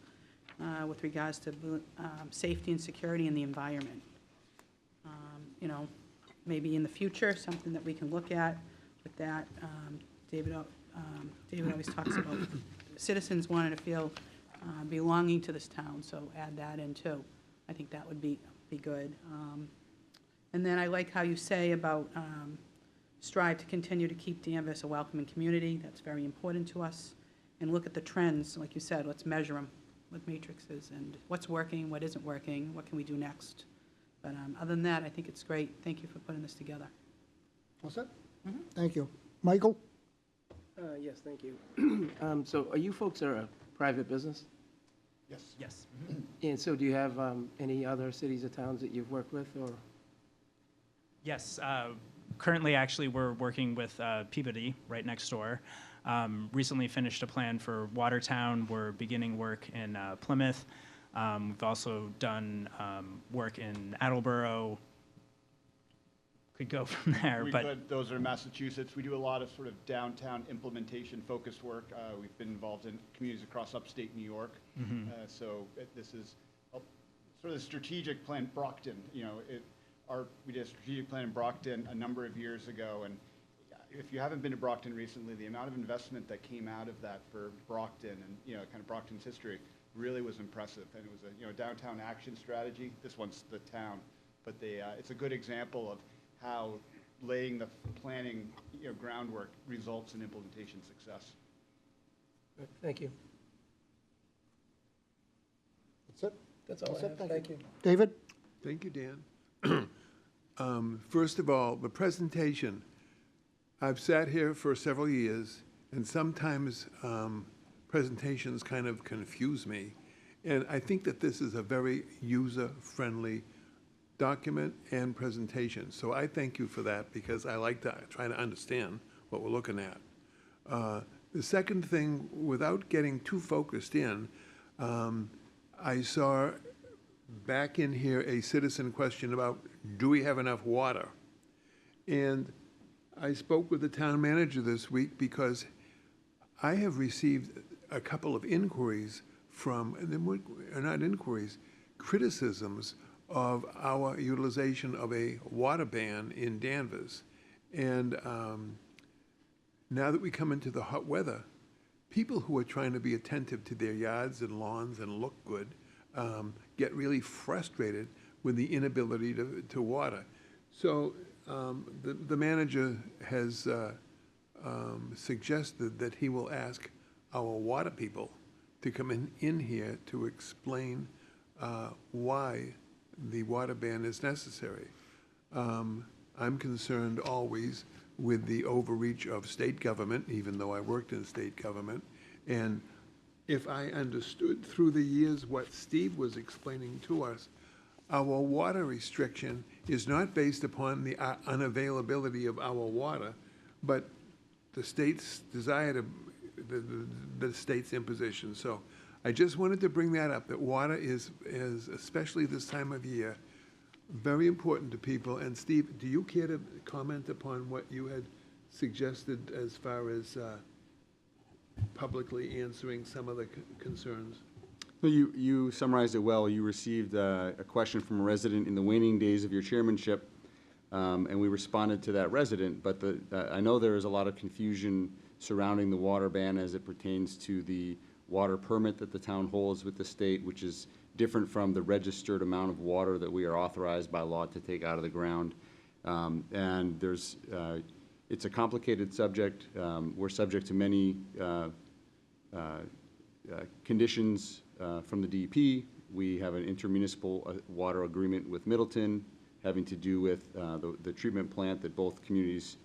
with regards to safety and security in the environment. You know, maybe in the future, something that we can look at with that. David always talks about citizens wanting to feel belonging to this town, so add that in too. I think that would be good. And then I like how you say about strive to continue to keep Danvers a welcoming community. That's very important to us. And look at the trends, like you said, let's measure them with matrices and what's working, what isn't working, what can we do next. But other than that, I think it's great. Thank you for putting this together. All set? Thank you. Michael? Yes, thank you. So are you folks are a private business? Yes. Yes. And so do you have any other cities or towns that you've worked with, or? Yes. Currently, actually, we're working with Peabody right next door. Recently finished a plan for Watertown. We're beginning work in Plymouth. We've also done work in Attleboro. Could go from there, Those are Massachusetts. We do a lot of sort of downtown implementation focused work. We've been involved in communities across upstate New York. This is sort of the strategic plan, Brockton. You know, we did a strategic plan in Brockton a number of years ago, and if you haven't been to Brockton recently, the amount of investment that came out of that for Brockton and, you know, kind of Brockton's history really was impressive. And it was a, you know, downtown action strategy. This one's the town, but it's a good example of how laying the planning, you know, groundwork results in implementation success. Thank you. That's it? That's all I have. Thank you. David? Thank you, Dan. First of all, the presentation. I've sat here for several years, and sometimes presentations kind of confuse me. And I think that this is a very user-friendly document and presentation. So I thank you for that, because I like to try to understand what we're looking at. The second thing, without getting too focused in, I saw back in here a citizen question about, do we have enough water? And I spoke with the town manager this week because I have received a couple of inquiries from, not inquiries, criticisms of our utilization of a water ban in Danvers. And now that we come into the hot weather, people who are trying to be attentive to their yards and lawns and look good get really frustrated with the inability to water. So the manager has suggested that he will ask our water people to come in here to explain why the water ban is necessary. I'm concerned always with the overreach of state government, even though I worked in state government. And if I understood through the years what Steve was explaining to us, our water restriction is not based upon the unavailability of our water, but the state's desire to, the state's imposition. So I just wanted to bring that up, that water is, especially this time of year, very important to people. And Steve, do you care to comment upon what you had suggested as far as publicly answering some of the concerns? No, you summarized it well. You received a question from a resident in the waning days of your chairmanship, and we responded to that resident. But I know there is a lot of confusion surrounding the water ban as it pertains to the water permit that the town holds with the state, which is different from the registered amount of water that we are authorized by law to take out of the ground. And it's a complicated subject. We're subject to many conditions from the DEP. We have an intermunicipal water agreement with Middleton having to do with the treatment plant that both communities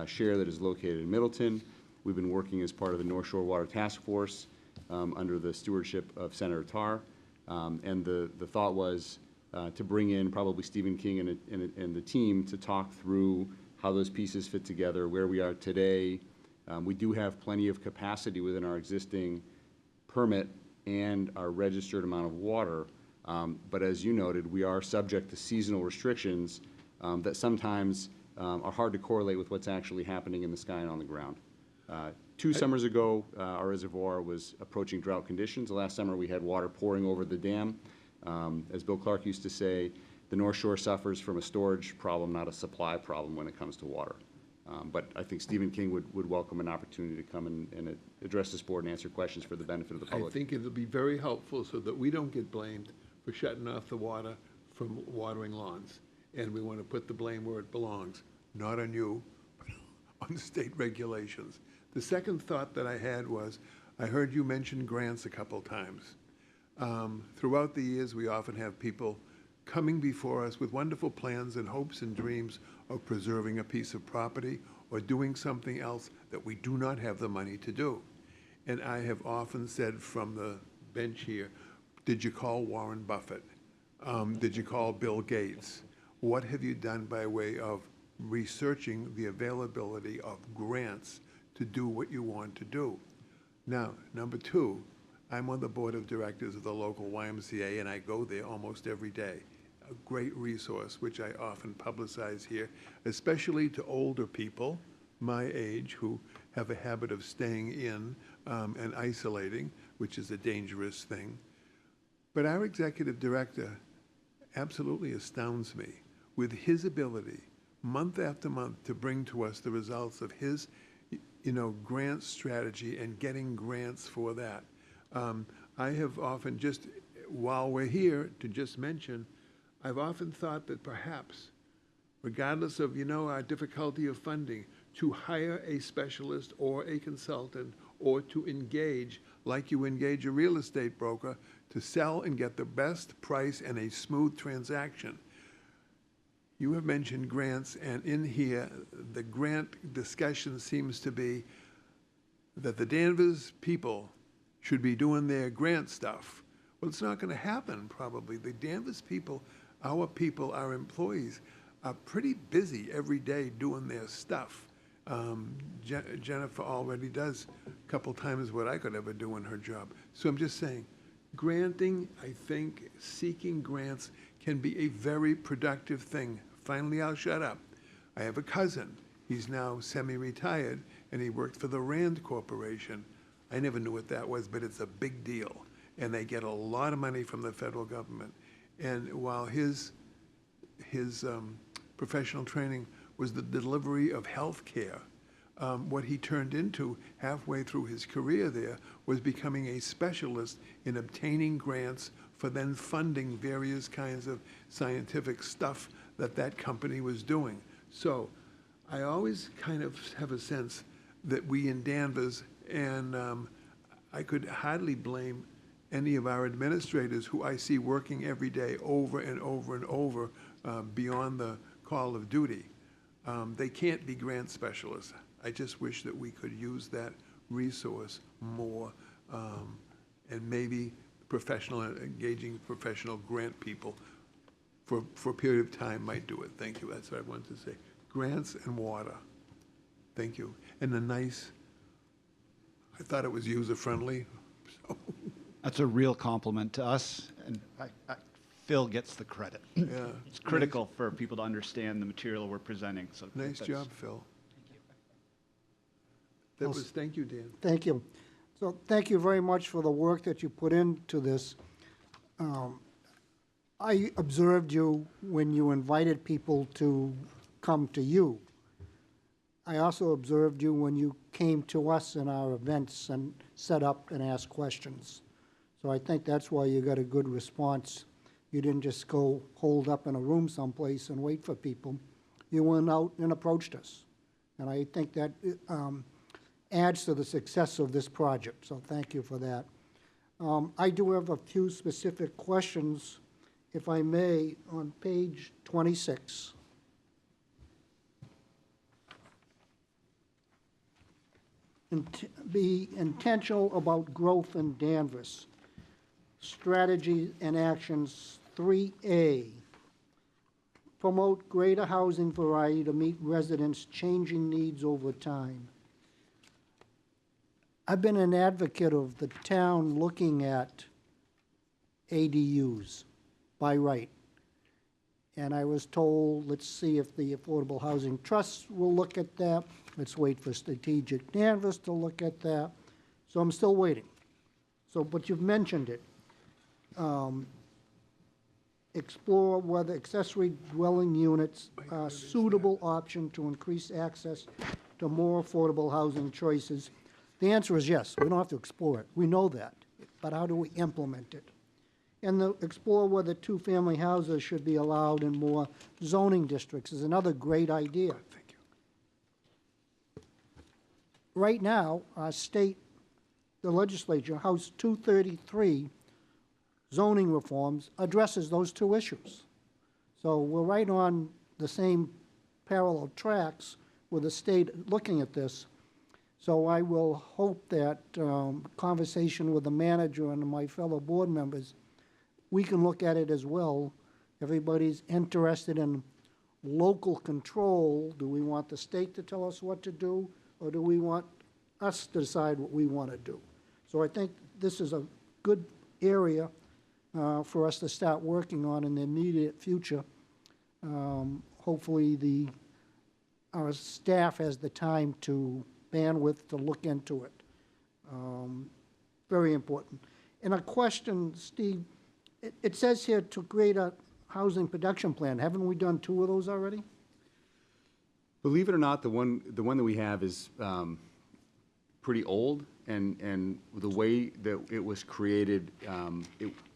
share that is located in Middleton. We've been working as part of the North Shore Water Task Force under the stewardship of Senator Tarr. And the thought was to bring in probably Stephen King and the team to talk through how those pieces fit together, where we are today. We do have plenty of capacity within our existing permit and our registered amount of water. But as you noted, we are subject to seasonal restrictions that sometimes are hard to correlate with what's actually happening in the sky and on the ground. 2 summers ago, our reservoir was approaching drought conditions. The last summer, we had water pouring over the dam. As Bill Clark used to say, the North Shore suffers from a storage problem, not a supply problem when it comes to water. But I think Stephen King would welcome an opportunity to come and address this board and answer questions for the benefit of the public. I think it'll be very helpful so that we don't get blamed for shutting off the water from watering lawns. And we want to put the blame where it belongs, not on you, but on state regulations. The second thought that I had was, I heard you mention grants a couple times. Throughout the years, we often have people coming before us with wonderful plans and hopes and dreams of preserving a piece of property or doing something else that we do not have the money to do. And I have often said from the bench here, did you call Warren Buffett? Did you call Bill Gates? What have you done by way of researching the availability of grants to do what you want to do? Now, number 2, I'm on the board of directors of the local YMCA, and I go there almost every day. A great resource, which I often publicize here, especially to older people my age who have a habit of staying in and isolating, which is a dangerous thing. But our executive director absolutely astounds me with his ability, month after month, to bring to us the results of his, grant strategy and getting grants for that. I have often just, while we're here, to just mention, I've often thought that perhaps, regardless of, our difficulty of funding, to hire a specialist or a consultant or to engage, like you engage a real estate broker, to sell and get the best price and a smooth transaction. You have mentioned grants, and in here, the grant discussion seems to be that the Danvers people should be doing their grant stuff. Well, it's not going to happen, probably. The Danvers people, our employees, are pretty busy every day doing their stuff. Jennifer already does a couple times what I could ever do in her job. So I'm just saying, granting, I think, seeking grants can be a very productive thing. Finally, I'll shut up. I have a cousin. He's now semi-retired, and he worked for the Rand Corporation. I never knew what that was, but it's a big deal. And they get a lot of money from the federal government. And while his professional training was the delivery of health care, what he turned into halfway through his career there was becoming a specialist in obtaining grants for then funding various kinds of scientific stuff that company was doing. So I always kind of have a sense that we in Danvers, and I could hardly blame any of our administrators who I see working every day over and over and over beyond the call of duty. They can't be grant specialists. I just wish that we could use that resource more, and maybe engaging professional grant people for a period of time might do it. Thank you. That's what I wanted to say. Grants and water. Thank you. And I thought it was user-friendly. So That's a real compliment to us, and Phil gets the credit. Yeah. It's critical for people to understand the material we're presenting, so. Nice that's- job, Phil. Thank you, Dan. Thank you. So thank you very much for the work that you put into this. I observed you when you invited people to come to you. I also observed you when you came to us in our events and set up and asked questions. So I think that's why you got a good response. You didn't just go hold up in a room someplace and wait for people. You went out and approached us. And I think that adds to the success of this project, so thank you for that. I do have a few specific questions, if I may, on page 26. Be intentional about growth in Danvers. Strategy and actions 3A. Promote greater housing variety to meet residents' changing needs over time. I've been an advocate of the town looking at ADUs by right. And I was told, let's see if the Affordable Housing Trust will look at that. Let's wait for Strategic Danvers to look at that. So I'm still waiting. So, but you've mentioned it. Explore whether accessory dwelling units are a suitable option to increase access to more affordable housing choices. The answer is yes. We don't have to explore it. We know that. But how do we implement it? And explore whether two-family houses should be allowed in more zoning districts is another great idea. Thank you. Right now, our state, the legislature, House 233, zoning reforms addresses those two issues. So we're right on the same parallel tracks with the state looking at this. So I will hope that conversation with the manager and my fellow board members, we can look at it as well. Everybody's interested in local control. Do we want the state to tell us what to do, or do we want us to decide what we want to do? So I think this is a good area for us to start working on in the immediate future. Hopefully our staff has the time to bandwidth to look into it. Very important. And a question, Steve, it says here to create a housing production plan. Haven't we done 2 of those already? Believe it or not, the one that we have is pretty old, and the way that it was created,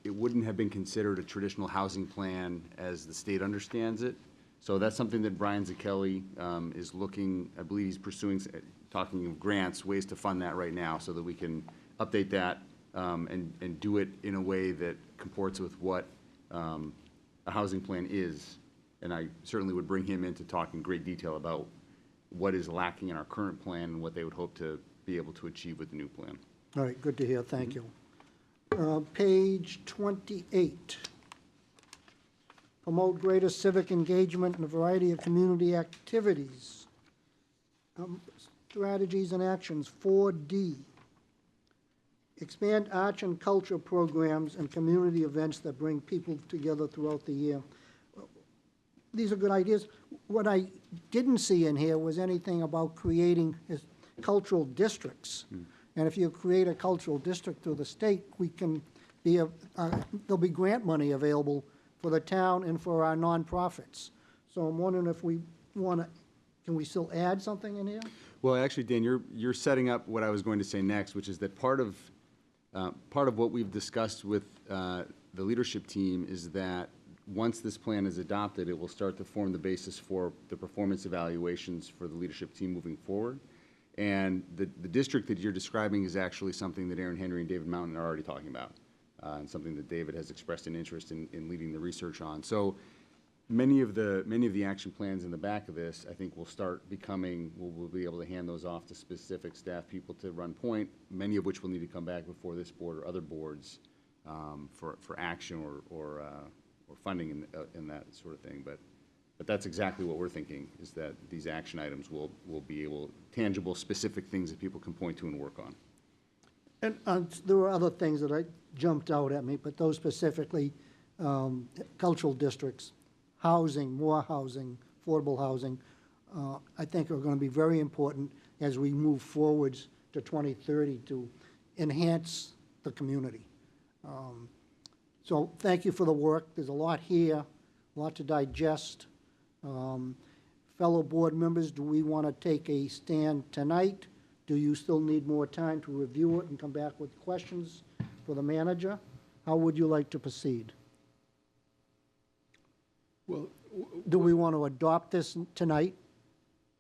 it wouldn't have been considered a traditional housing plan as the state understands it. So that's something that Brian Zakelli is looking, I believe he's pursuing, talking of grants, ways to fund that right now so that we can update that and do it in a way that comports with what a housing plan is. And I certainly would bring him in to talk in great detail about what is lacking in our current plan and what they would hope to be able to achieve with the new plan. All right, good to hear. Thank you. Page 28. Promote greater civic engagement in a variety of community activities. Strategies and actions, 4D. Expand arts and culture programs and community events that bring people together throughout the year. These are good ideas. What I didn't see in here was anything about creating cultural districts. And if you create a cultural district through the state, we can be there'll be grant money available for the town and for our nonprofits. So I'm wondering if we want to, can we still add something in here? Well, actually, Dan, you're setting up what I was going to say next, which is that part of what we've discussed with the leadership team is that once this plan is adopted, it will start to form the basis for the performance evaluations for the leadership team moving forward. And the district that you're describing is actually something that Aaron Henry and David Mountain are already talking about, and something that David has expressed an interest in leading the research on. So many of the action plans in the back of this, I think, will start becoming, we'll be able to hand those off to specific staff people to run point, many of which will need to come back before this board or other boards for action or funding in that sort of thing. But that's exactly what we're thinking, is that these action items will be able, tangible, specific things that people can point to and work on. And there were other things that jumped out at me, but those specifically, cultural districts, housing, more housing, affordable housing, I think are going to be very important as we move forwards to 2030 to enhance the community. So thank you for the work. There's a lot here, a lot to digest. Fellow board members, do we want to take a stand tonight? Do you still need more time to review it and come back with questions for the manager? How would you like to proceed? Well, Do we want to adopt this tonight,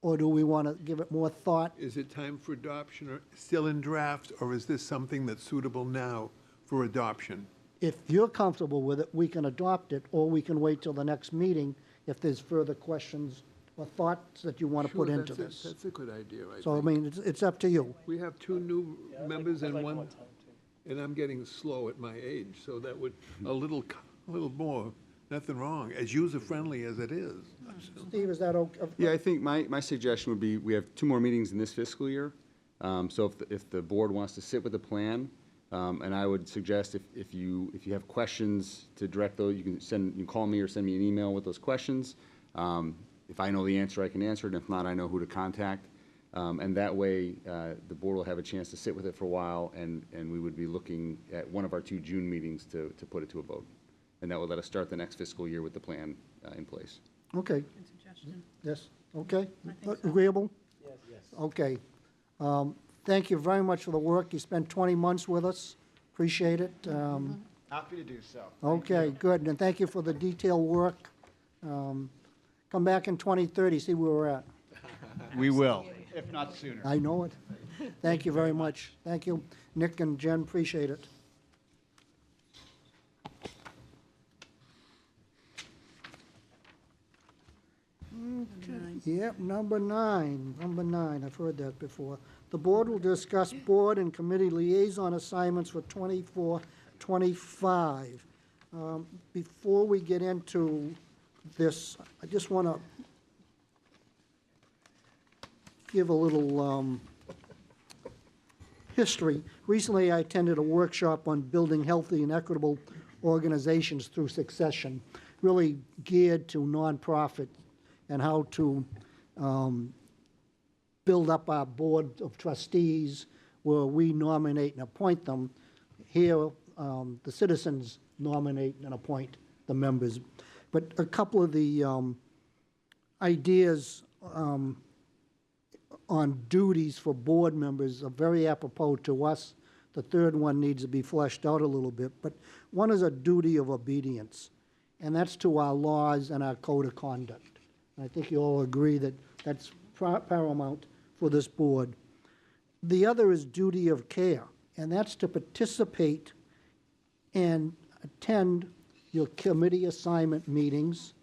or do we want to give it more thought? is it time for adoption, or still in draft, or is this something that's suitable now for adoption? If you're comfortable with it, we can adopt it, or we can wait till the next meeting if there's further questions or thoughts that you want to put Sure, into that's this. That's a good idea, I So, I think. mean, it's up to you. We have two new members and one, and I'm getting slow at my age, so that would, a little more, nothing wrong, as user-friendly as it is. Steve, is that okay? Yeah, I think my suggestion would be, we have 2 more meetings in this fiscal year. So if the board wants to sit with the plan, and I would suggest if you have questions to direct those, you can call me or send me an email with those questions. If I know the answer, I can answer it, and if not, I know who to contact. And that way, the board will have a chance to sit with it for a while, and we would be looking at one of our 2 June meetings to put it to a vote. And that would let us start the next fiscal year with the plan in place. Okay, Good suggestion. yes, okay? I think so. Agreeable? Yes. Okay. Thank you very much for the work. You spent 20 months with us. Appreciate it. Happy to do so. Okay, good, and thank you for the detailed work. Come back in 2030, see where we're at. We will, if not sooner. I know it. Thank you very much. Thank you, Nick and Jen, appreciate it. Yep, number nine, I've heard that before. The board will discuss board and committee liaison assignments for 24-25. Before we get into this, I just want to give a little history. Recently, I attended a workshop on building healthy and equitable organizations through succession, really geared to nonprofit and how to build up our board of trustees where we nominate and appoint them. Here, the citizens nominate and appoint the members. But a couple of the ideas on duties for board members are very apropos to us. The third one needs to be fleshed out a little bit. But one is a duty of obedience, and that's to our laws and our code of conduct. I think you all agree that that's paramount for this board. The other is duty of care, and that's to participate and attend your committee assignment meetings,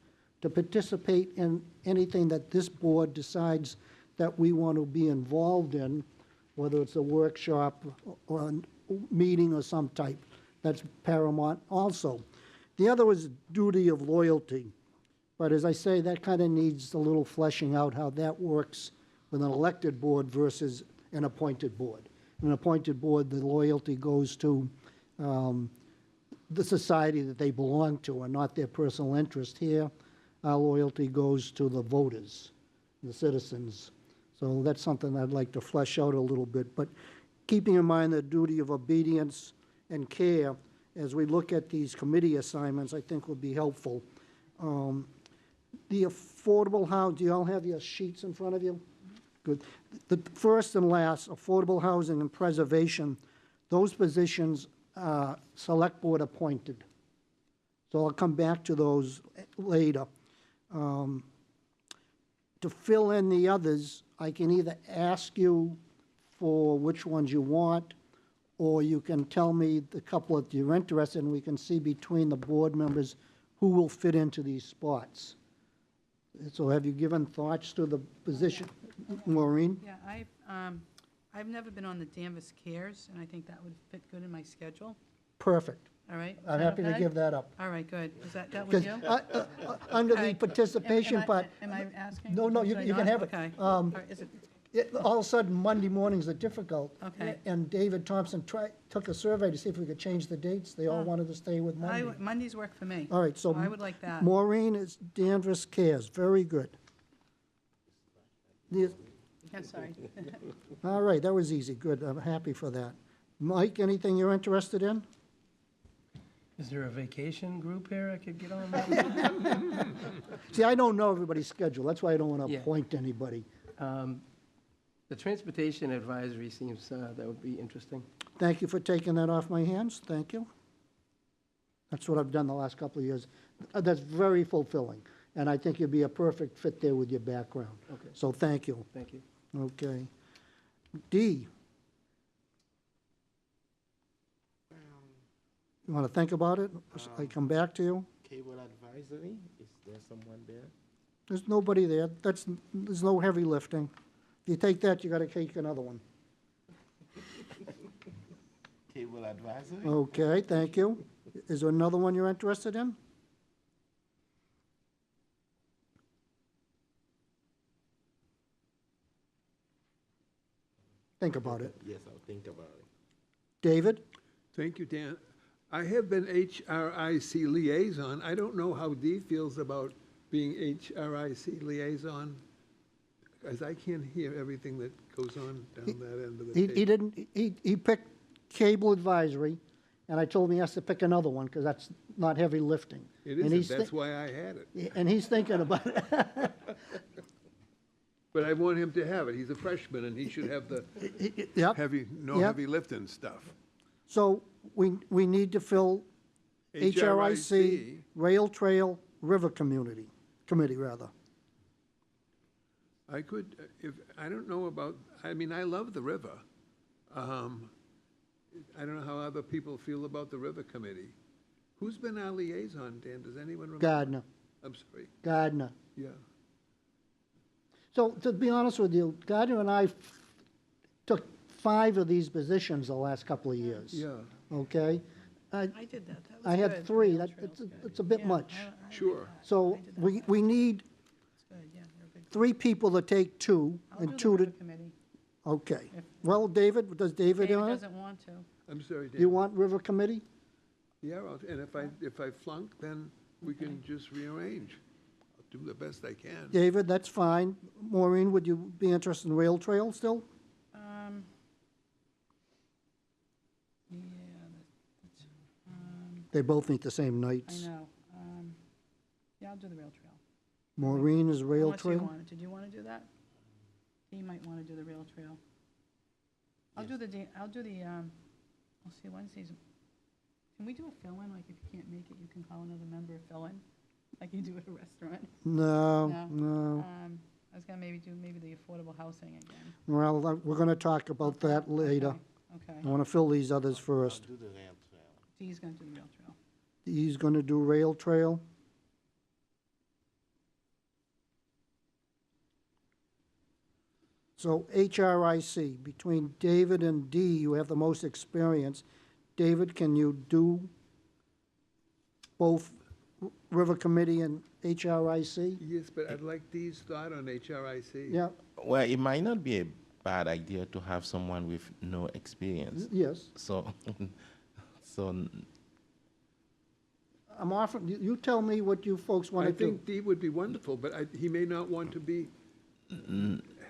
to participate in anything that this board decides that we want to be involved in, whether it's a workshop or a meeting or some type. That's paramount also. The other is duty of loyalty. But as I say, that kind of needs a little fleshing out how that works with an elected board versus an appointed board. In an appointed board, the loyalty goes to the society that they belong to and not their personal interest. Here, our loyalty goes to the voters, the citizens. So that's something I'd like to flesh out a little bit. But keeping in mind the duty of obedience and care as we look at these committee assignments, I think would be helpful. The affordable housing, do you all have your sheets in front of you? Good. The first and last, affordable housing and preservation, those positions are select board appointed. So I'll come back to those later. To fill in the others, I can either ask you for which ones you want, or you can tell me the couple that you're interested in. We can see between the board members who will fit into these spots. So have you given thoughts to the position, Maureen? Yeah, I've never been on the Danvers Cares, and I think that would fit good in my schedule. Perfect. All right? Is I'm that happy to okay? give that up. All right, good. Is that with Because you? under Okay. the participation Am I- part. Am I asking? No, Should you I can not? have it. Okay. All right, is it All of a sudden, Monday mornings are difficult. Okay. And David Thompson took a survey to see if we could change the dates. They all wanted to stay with Monday. Mondays work for me. All right, so. I would like that. Maureen is Danvers Cares, very good. The- Yeah, sorry. All right, that was easy, good, I'm happy for that. Mike, anything you're interested in? Is there a vacation group here I could get on? See, I don't know everybody's schedule, that's why I don't want to Yeah. appoint anybody. The transportation advisory seems, that would be interesting. Thank you for taking that off my hands, thank you. That's what I've done the last couple of years. That's very fulfilling, and I think you'd be a perfect fit there with your background. Okay. So thank you. Thank you. Okay. D. You want to think about it? I come back to you? Cable advisory, is there someone there? There's nobody there. There's no heavy lifting. If you take that, you got to take another one. Cable advisory? Okay, thank you. Is there another one you're interested in? Think about it. Yes, I'll think about it. David? Thank you, Dan. I have been HRIC liaison. I don't know how Dee feels about being HRIC liaison, because I can't hear everything that goes on down that end of the table. He picked cable advisory, and I told him he has to pick another one, because that's not heavy lifting. It And he's isn't, that's why I had it. And he's thinking about it. But I want him to have it. He's a freshman, and he should have the Yep. no Yep. heavy lifting stuff. So we need to fill HRIC, Rail Trail, River Committee, rather. I could, I don't know about, I mean, I love the river. I don't know how other people feel about the river committee. Who's been our liaison, Dan? Does anyone remember? Gardner. I'm sorry. Gardner. Yeah. So to be honest with you, Gardner and I took 5 of these positions the last couple of years. Yeah. Okay? I did that. That was I had good. 3. Rail That, trail. it's a bit Yeah, much. Sure. So we need It's good, yeah, you're a big- 3 people to take 2 I'll and do 2 the to, river committee. okay. Well, David, does David David on it? doesn't want to. I'm sorry, Dan. You want River Committee? Yeah, and if I flunk, then we can just rearrange. I'll do the best I can. David, that's fine. Maureen, would you be interested in Rail Trail still? Yeah, that's, They both meet the same I nights. know. Yeah, I'll do the rail trail. Maureen is Rail Unless you Trail? want it. Did you want to do that? He might want to do the rail trail. I'll do the, let's see, Wednesdays. Can we do a fill-in? Like, if you can't make it, you can call another member a fill-in, like you do at a restaurant? No, No. no. I was gonna maybe do the affordable housing again. Well, we're going to talk about that later. Okay. I want to fill these others first. Do the rail trail. Dee's gonna do the rail trail. He's going to do Rail Trail. So HRIC, between David and Dee, you have the most experience. David, can you do both River Committee and HRIC? Yes, but I'd like Dee's thought on HRIC. Yeah, Well, it might not be a bad idea to have someone with no experience. yes. So, so I'm offering, you tell me what you folks want I to do. think Dee would be wonderful, but he may not want to be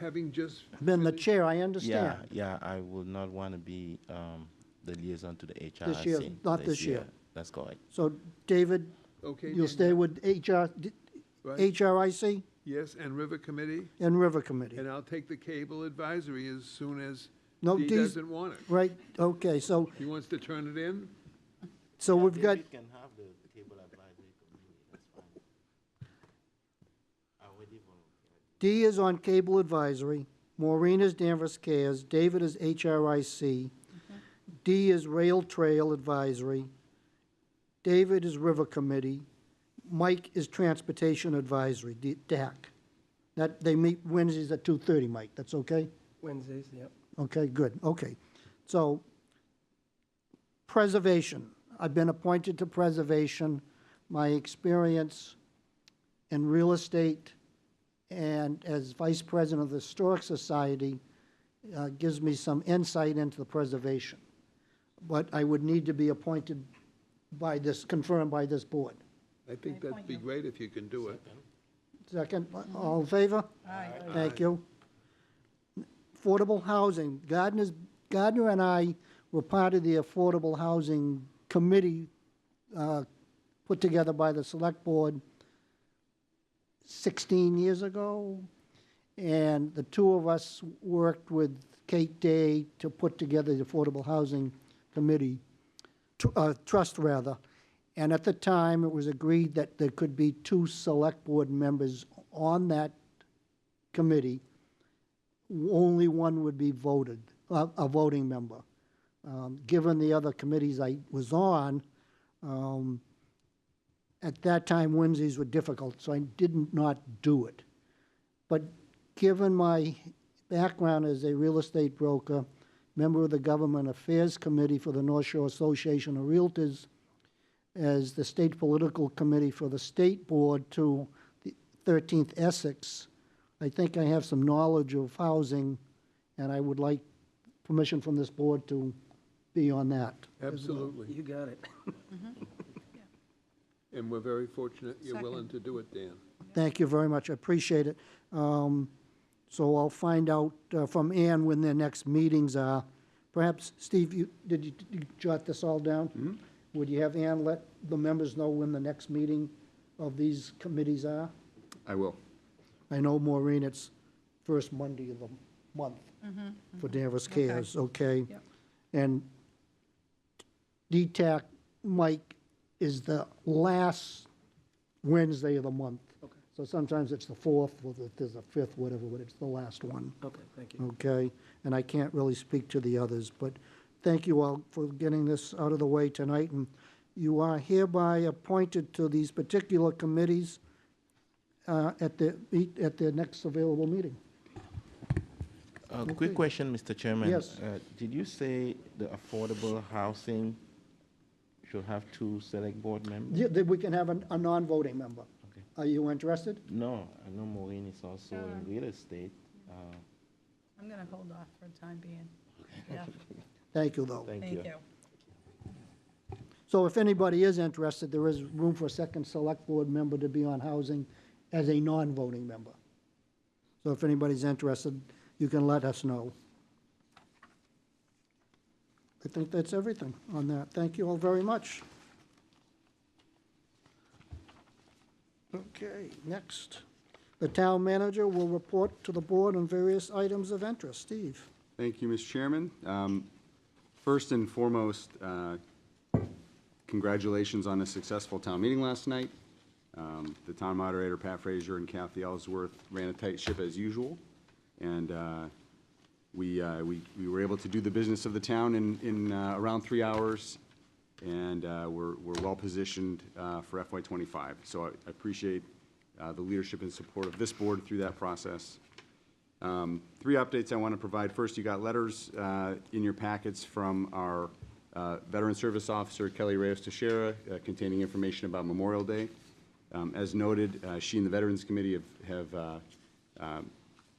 having just. Been the finished- chair, I understand. yeah, I would not want to be the liaison to the HRC. This year, not this year. That's correct. So, David, Okay. you'll Dan, stay with right? HRIC Yes, and River Committee, and River Committee? and I'll take the cable advisory as soon as No, Dee Dee's- doesn't want it. Right, okay, so, He wants to turn it in? so we've got, David can have the cable advisory committee, that's fine. I already volunteered. Dee is on Cable Advisory, Maureen is Danvers Cares, David is HRIC, Dee is Rail Trail Advisory, David is River Committee, Mike is Transportation Advisory, DAC. That, they meet Wednesdays at 2:30, Mike, that's okay? Wednesdays, yep. Okay, good, okay. So, preservation, I've been appointed to preservation. My experience in real estate and as Vice President of the Historic Society, gives me some insight into the preservation. But I would need to be appointed by this, confirmed by this board. I think that'd be great if you can do it. Second, all in favor? Aye. Thank you. Affordable housing. Gardner and I were part of the Affordable Housing Committee put together by the Select Board 16 years ago. And the two of us worked with Kate Day to put together the Affordable Housing Committee, Trust rather. And at the time, it was agreed that there could be 2 Select Board members on that committee. Only one would be voted, a voting member. Given the other committees I was on, at that time, Wednesdays were difficult, so I did not do it. But given my background as a real estate broker, member of the Government Affairs Committee for the North Shore Association of Realtors, as the State Political Committee for the State Board to the 13th Essex, I think I have some knowledge of housing, and I would like permission from this board to be on that. Absolutely. You got it. And we're very fortunate you're willing to do it, Dan. Thank you very much. I appreciate it. So I'll find out from Ann when their next meetings are. Perhaps, Steve, did you jot this all down? Mm-hmm. Would you have Ann let the members know when the next meeting of these committees are? I will. I know, Maureen, it's first Monday of the month for Danvers Cares, okay? Yep. And DTAC, Mike, is the last Wednesday of the month. Okay. So sometimes it's the 4th, or there's a 5th, whatever, but it's the last one, Okay, thank you. okay? And I can't really speak to the others, but thank you all for getting this out of the way tonight, and you are hereby appointed to these particular committees at the next available meeting. Quick question, Mr. Chairman. Yes. Did you say the affordable housing should have 2 select board members? Yeah, that we can have a non-voting member. Okay. Are you interested? No, I know Maureen is also in real estate. I'm going to hold off for the time being. Yeah, Thank you, though. Thank you. thank you. So if anybody is interested, there is room for a second select board member to be on housing as a non-voting member. So if anybody's interested, you can let us know. I think that's everything on that. Thank you all very much. Okay, next. The town manager will report to the board on various items of interest. Steve? Thank you, Mr. Chairman. First and foremost, congratulations on a successful town meeting last night. The town moderator, Pat Frazier, and Kathy Ellsworth ran a tight ship as usual, and we were able to do the business of the town in around 3 hours, and we're well positioned for FY25. So I appreciate the leadership and support of this board through that process. 3 updates I want to provide. First, you got letters in your packets from our Veteran Service Officer, Kelly Reyes Teixeira, containing information about Memorial Day. As noted, she and the Veterans Committee have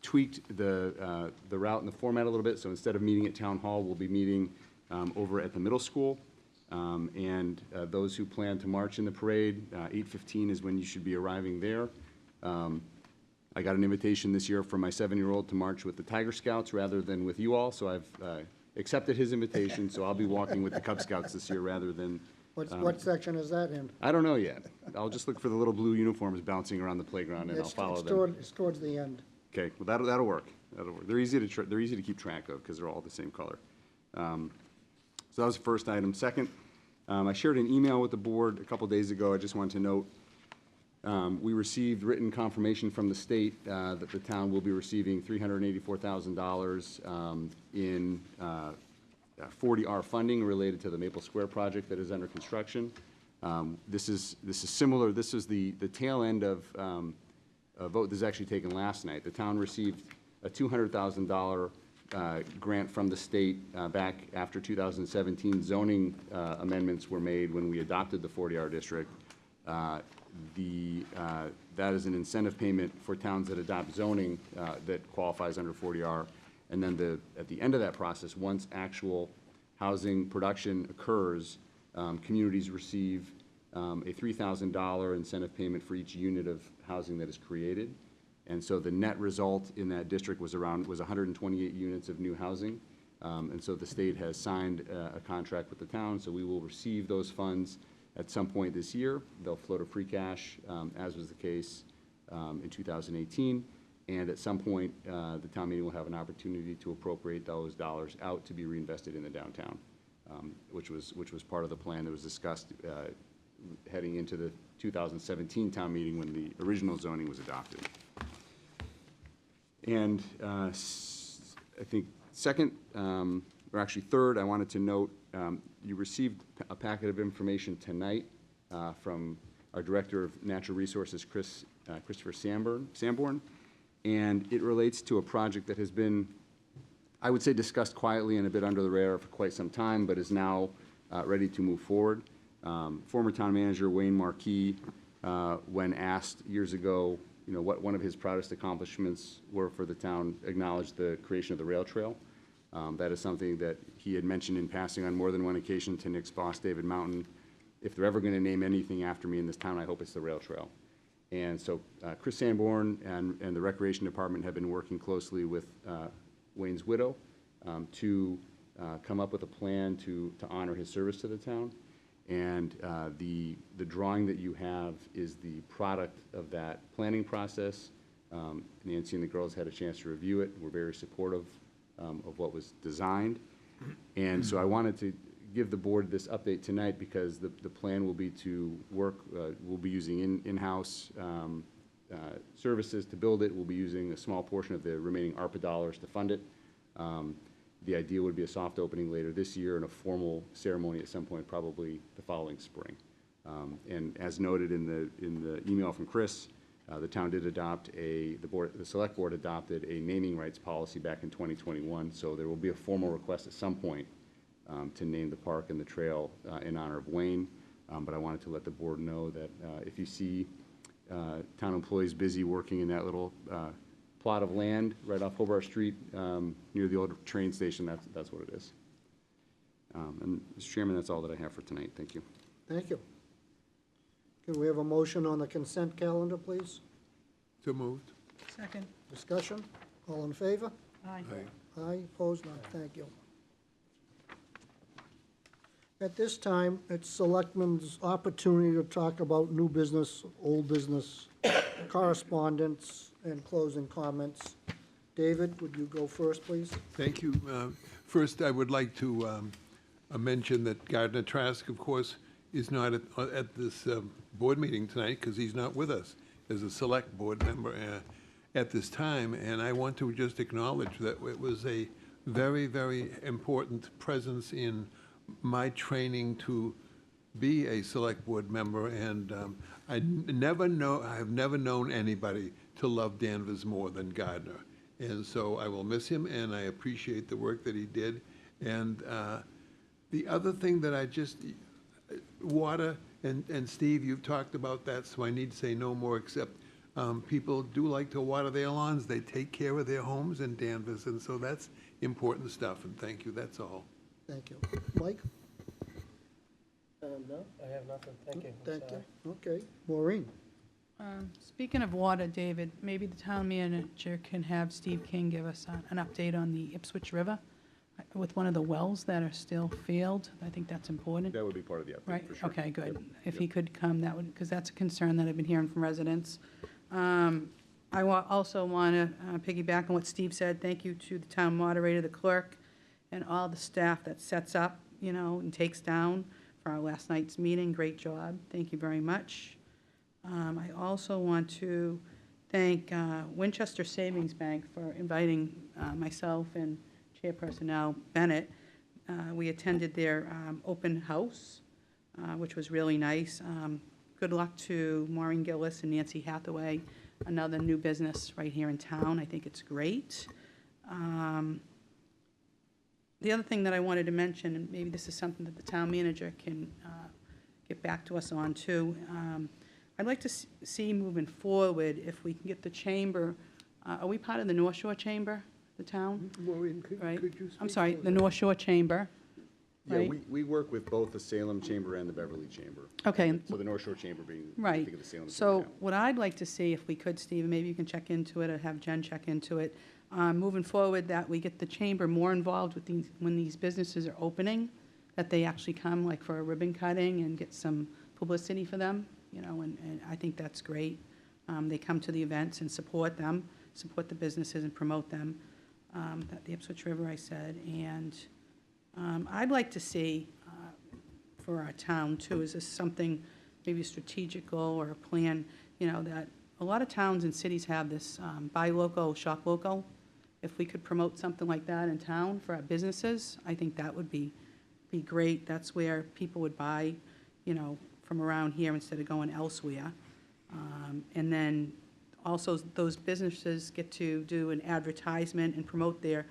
tweaked the route and the format a little bit. So instead of meeting at Town Hall, we'll be meeting over at the middle school. And those who plan to march in the parade, 8:15 is when you should be arriving there. I got an invitation this year from my 7-year-old to march with the Tiger Scouts rather than with you all, so I've accepted his invitation, so I'll be walking with the Cub Scouts this year rather than... What section is that in? I don't know yet. I'll just look for the little blue uniforms bouncing around the playground, and I'll follow them. It's towards the end. Okay, well, that'll work. That'll work. They're easy to keep track of because they're all the same color. So that was the first item. Second, I shared an email with the board a couple days ago. I just wanted to note we received written confirmation from the state that the town will be receiving $384,000 in 40R funding related to the Maple Square project that is under construction. This is similar. This is the tail end of a vote that was actually taken last night. The town received a $200,000 grant from the state back after 2017 zoning amendments were made when we adopted the 40R district. The That is an incentive payment for towns that adopt zoning that qualifies under 40R. And then at the end of that process, once actual housing production occurs, communities receive a $3,000 incentive payment for each unit of housing that is created. And so the net result in that district was 128 units of new housing. And so the state has signed a contract with the town, so we will receive those funds at some point this year. They'll flow to free cash, as was the case in 2018. And at some point, the town meeting will have an opportunity to appropriate those dollars out to be reinvested in the downtown, which was part of the plan that was discussed heading into the 2017 town meeting when the original zoning was adopted. And I think second, or actually third, I wanted to note, you received a packet of information tonight from our Director of Natural Resources, Christopher Sanborn, and it relates to a project that has been, I would say, discussed quietly and a bit under the radar for quite some time, but is now ready to move forward. Former town manager Wayne Marquis, when asked years ago, what one of his proudest accomplishments were for the town, acknowledged the creation of the rail trail. That is something that he had mentioned in passing on more than one occasion to Nick's boss, David Mountain. If they're ever going to name anything after me in this town, I hope it's the rail trail. And so Chris Sanborn and the Recreation Department have been working closely with Wayne's widow to come up with a plan to honor his service to the town. And the drawing that you have is the product of that planning process. Nancy and the girls had a chance to review it. We're very supportive of what was designed. And so I wanted to give the board this update tonight because the plan will be to work, we'll be using in-house services to build it. We'll be using a small portion of the remaining ARPA dollars to fund it. The idea would be a soft opening later this year and a formal ceremony at some point, probably the following spring. And as noted in the email from Chris, the town did adopt the select board adopted a naming rights policy back in 2021. So there will be a formal request at some point to name the park and the trail in honor of Wayne. But I wanted to let the board know that if you see town employees busy working in that little plot of land right off Hobart Street near the old train station, that's what it is. And Mr. Chairman, that's all that I have for tonight. Thank you. Thank you. Can we have a motion on the consent calendar, please? So moved. Second. Discussion? All in favor? Aye. Aye, opposed, none, thank you. At this time, it's Selectmen's opportunity to talk about new business, old business, correspondence, and closing comments. David, would you go first, please? Thank you. First, I would like to mention that Gardner Trask, of course, is not at this board meeting tonight because he's not with us as a select board member at this time. And I want to just acknowledge that it was a very, very important presence in my training to be a select board member. And I have never known anybody to love Danvers more than Gardner. And so I will miss him, and I appreciate the work that he did. And the other thing that water, and Steve, you've talked about that, so I need to say no more, except people do like to water their lawns. They take care of their homes in Danvers, and so that's important stuff, and thank you, that's all. Thank you. Mike? No, I have nothing. Thank you. Thank you. Okay. Maureen? Speaking of water, David, maybe the town manager can have Steve King give us an update on the Ipswich River with one of the wells that are still failed. I think that's important. That would be part of the update, Right, for sure. okay, good. Yep. If he could come, that would, because that's a concern that I've been hearing from residents. I also want to piggyback on what Steve said. Thank you to the town moderator, the clerk, and all the staff that sets up, and takes down for our last night's meeting. Great job. Thank you very much. I also want to thank Winchester Savings Bank for inviting myself and Chairperson Al Bennett. We attended their open house, which was really nice. Good luck to Maureen Gillis and Nancy Hathaway, another new business right here in town. I think it's great. The other thing that I wanted to mention, and maybe this is something that the town manager can get back to us on too, I'd like to see moving forward, if we can get the chamber, are we part of the North Shore Chamber, the town? Maureen, Right. could you I'm speak sorry, closer? the North Shore Chamber, Yeah, right? we work with both the Salem Chamber and the Beverly Chamber. Okay. So the North Shore Chamber being, I Right. think of the Salem Chamber. So now. what I'd like to see, if we could, Steve, maybe you can check into it or have Jen check into it, moving forward, that we get the chamber more involved with these, when these businesses are opening, that they actually come like for a ribbon cutting and get some publicity for them, you know, and I think that's great. They come to the events and support them, support the businesses and promote them. That the Ipswich River, I said, and I'd like to see for our town too, is this something maybe strategical or a plan, you know, that a lot of towns and cities have this buy local, shop local. If we could promote something like that in town for our businesses, I think that would be great. That's where people would buy, you know, from around here instead of going elsewhere. And then also those businesses get to do an advertisement and promote their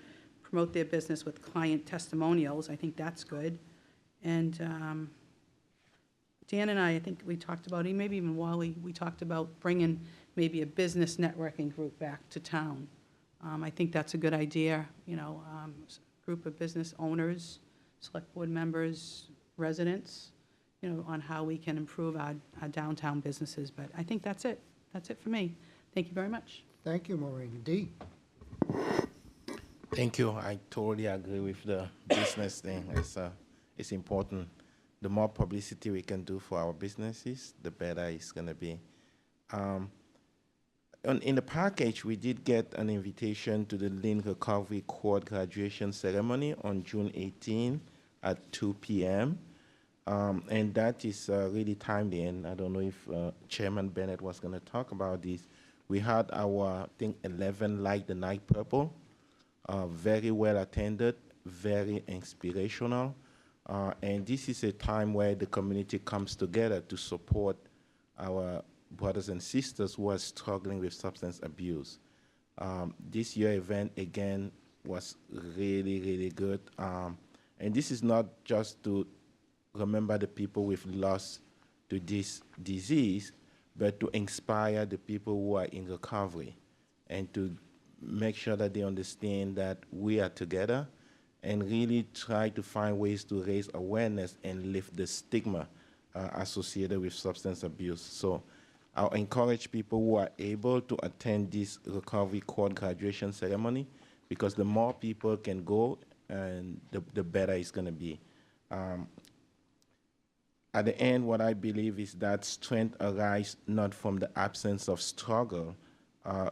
business with client testimonials. I think that's good. And Dan and I think we talked about, maybe even Wally, we talked about bringing maybe a business networking group back to town. I think that's a good idea, you know, group of business owners, select board members, residents, you know, on how we can improve our downtown businesses. But I think that's it. That's it for me. Thank you very much. Thank you, Maureen. Dee? Thank you. I totally agree with the business thing. It's important. The more publicity we can do for our businesses, the better it's going to be. In the package, we did get an invitation to the Lean Recovery Court graduation ceremony on June 18 at 2 p.m. And that is really timely, and I don't know if Chairman Bennett was going to talk about this. We had our, I think, 11 Light the Night Purple, very well attended, very inspirational. And this is a time where the community comes together to support our brothers and sisters who are struggling with substance abuse. This year event, again, was really, really good. And this is not just to remember the people we've lost to this disease, but to inspire the people who are in recovery and to make sure that they understand that we are together and really try to find ways to raise awareness and lift the stigma associated with substance abuse. So I'll encourage people who are able to attend this recovery court graduation ceremony, because the more people can go, and the better it's going to be. At the end, what I believe is that strength arises not from the absence of struggle,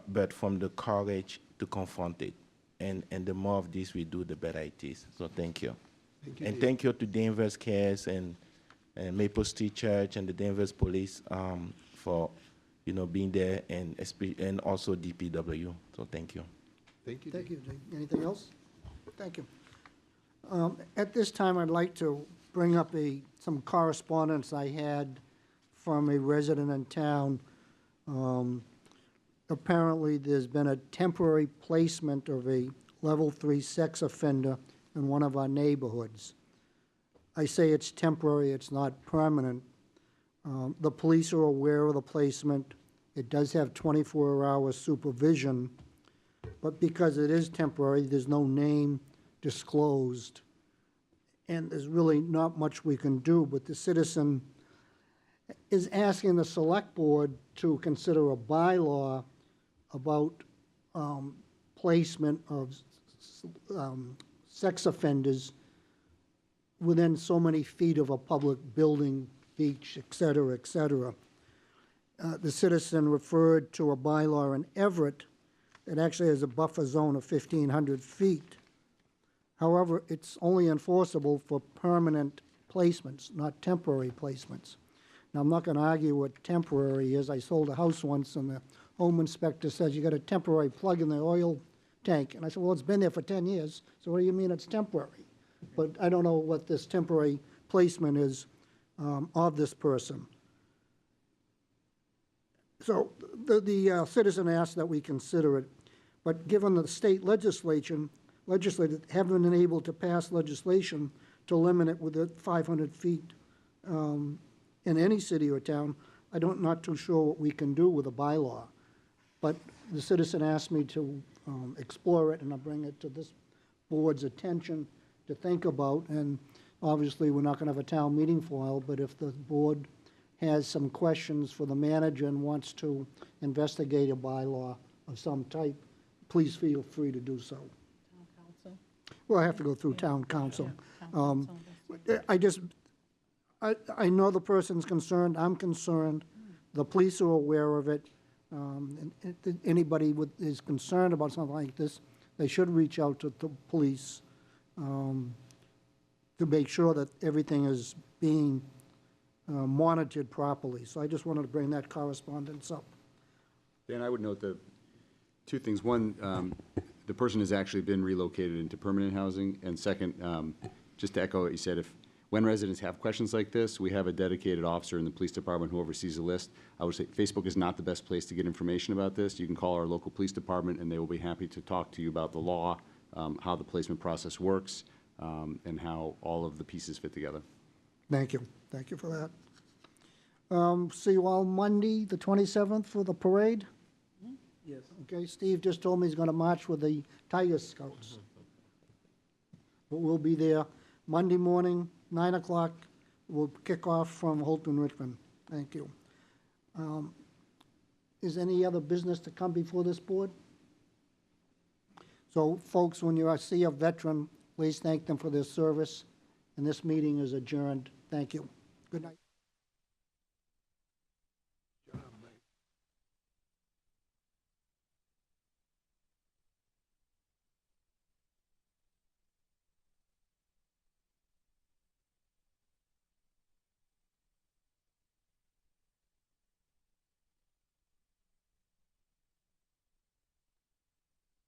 but from the courage to confront it. And the more of this we do, the better it is. So thank you. Thank you, And Dave. thank you to Danvers Cares and Maple Street Church and the Danvers Police for being there, and also DPW. So thank you. Thank you. Thank you, Dee. Anything else? Thank you. At this time, I'd like to bring up some correspondence I had from a resident in town. Apparently, there's been a temporary placement of a level 3 sex offender in one of our neighborhoods. I say it's temporary, it's not permanent. The police are aware of the placement. It does have 24-hour supervision, but because it is temporary, there's no name disclosed, and there's really not much we can do. But the citizen is asking the select board to consider a bylaw about placement of sex offenders within so many feet of a public building, beach, et cetera, et cetera. The citizen referred to a bylaw in Everett that actually has a buffer zone of 1,500 feet. However, it's only enforceable for permanent placements, not temporary placements. Now, I'm not going to argue what temporary is. I sold a house once, and the home inspector says you got a temporary plug in the oil tank. And I said, well, it's been there for 10 years, so what do you mean it's temporary? But I don't know what this temporary placement is of this person. So the citizen asked that we consider it, but given the state legislators haven't been able to pass legislation to limit it within 500 feet in any city or town, not too sure what we can do with a bylaw, but the citizen asked me to explore it, and I'll bring it to this board's attention to think about, and obviously, we're not going to have a town meeting file, but if the board has some questions for the manager and wants to investigate a bylaw of some type, please feel free to do so. Town council? Well, I have to go through town council. Town council. I know the person's concerned, I'm concerned, the police are aware of it. Anybody is concerned about something like this, they should reach out to the police to make sure that everything is being monitored properly. So I just wanted to bring that correspondence up. Dan, I would note the two things. One, the person has actually been relocated into permanent housing. And second, just to echo what you said, when residents have questions like this, we have a dedicated officer in the police department who oversees the list. I would say Facebook is not the best place to get information about this. You can call our local police department, and they will be happy to talk to you about the law, how the placement process works, and how all of the pieces fit together. Thank you. Thank you for that. See you all Monday, the 27th, for the parade. Yes. Okay, Steve just told me he's going to march with the Tiger Scouts. But we'll be there Monday morning, 9 o'clock. We'll kick off from Holton, Richmond. Thank you. Is any other business to come before this board? So, folks, when you see a veteran, please thank them for their service. And this meeting is adjourned. Thank you. Good night.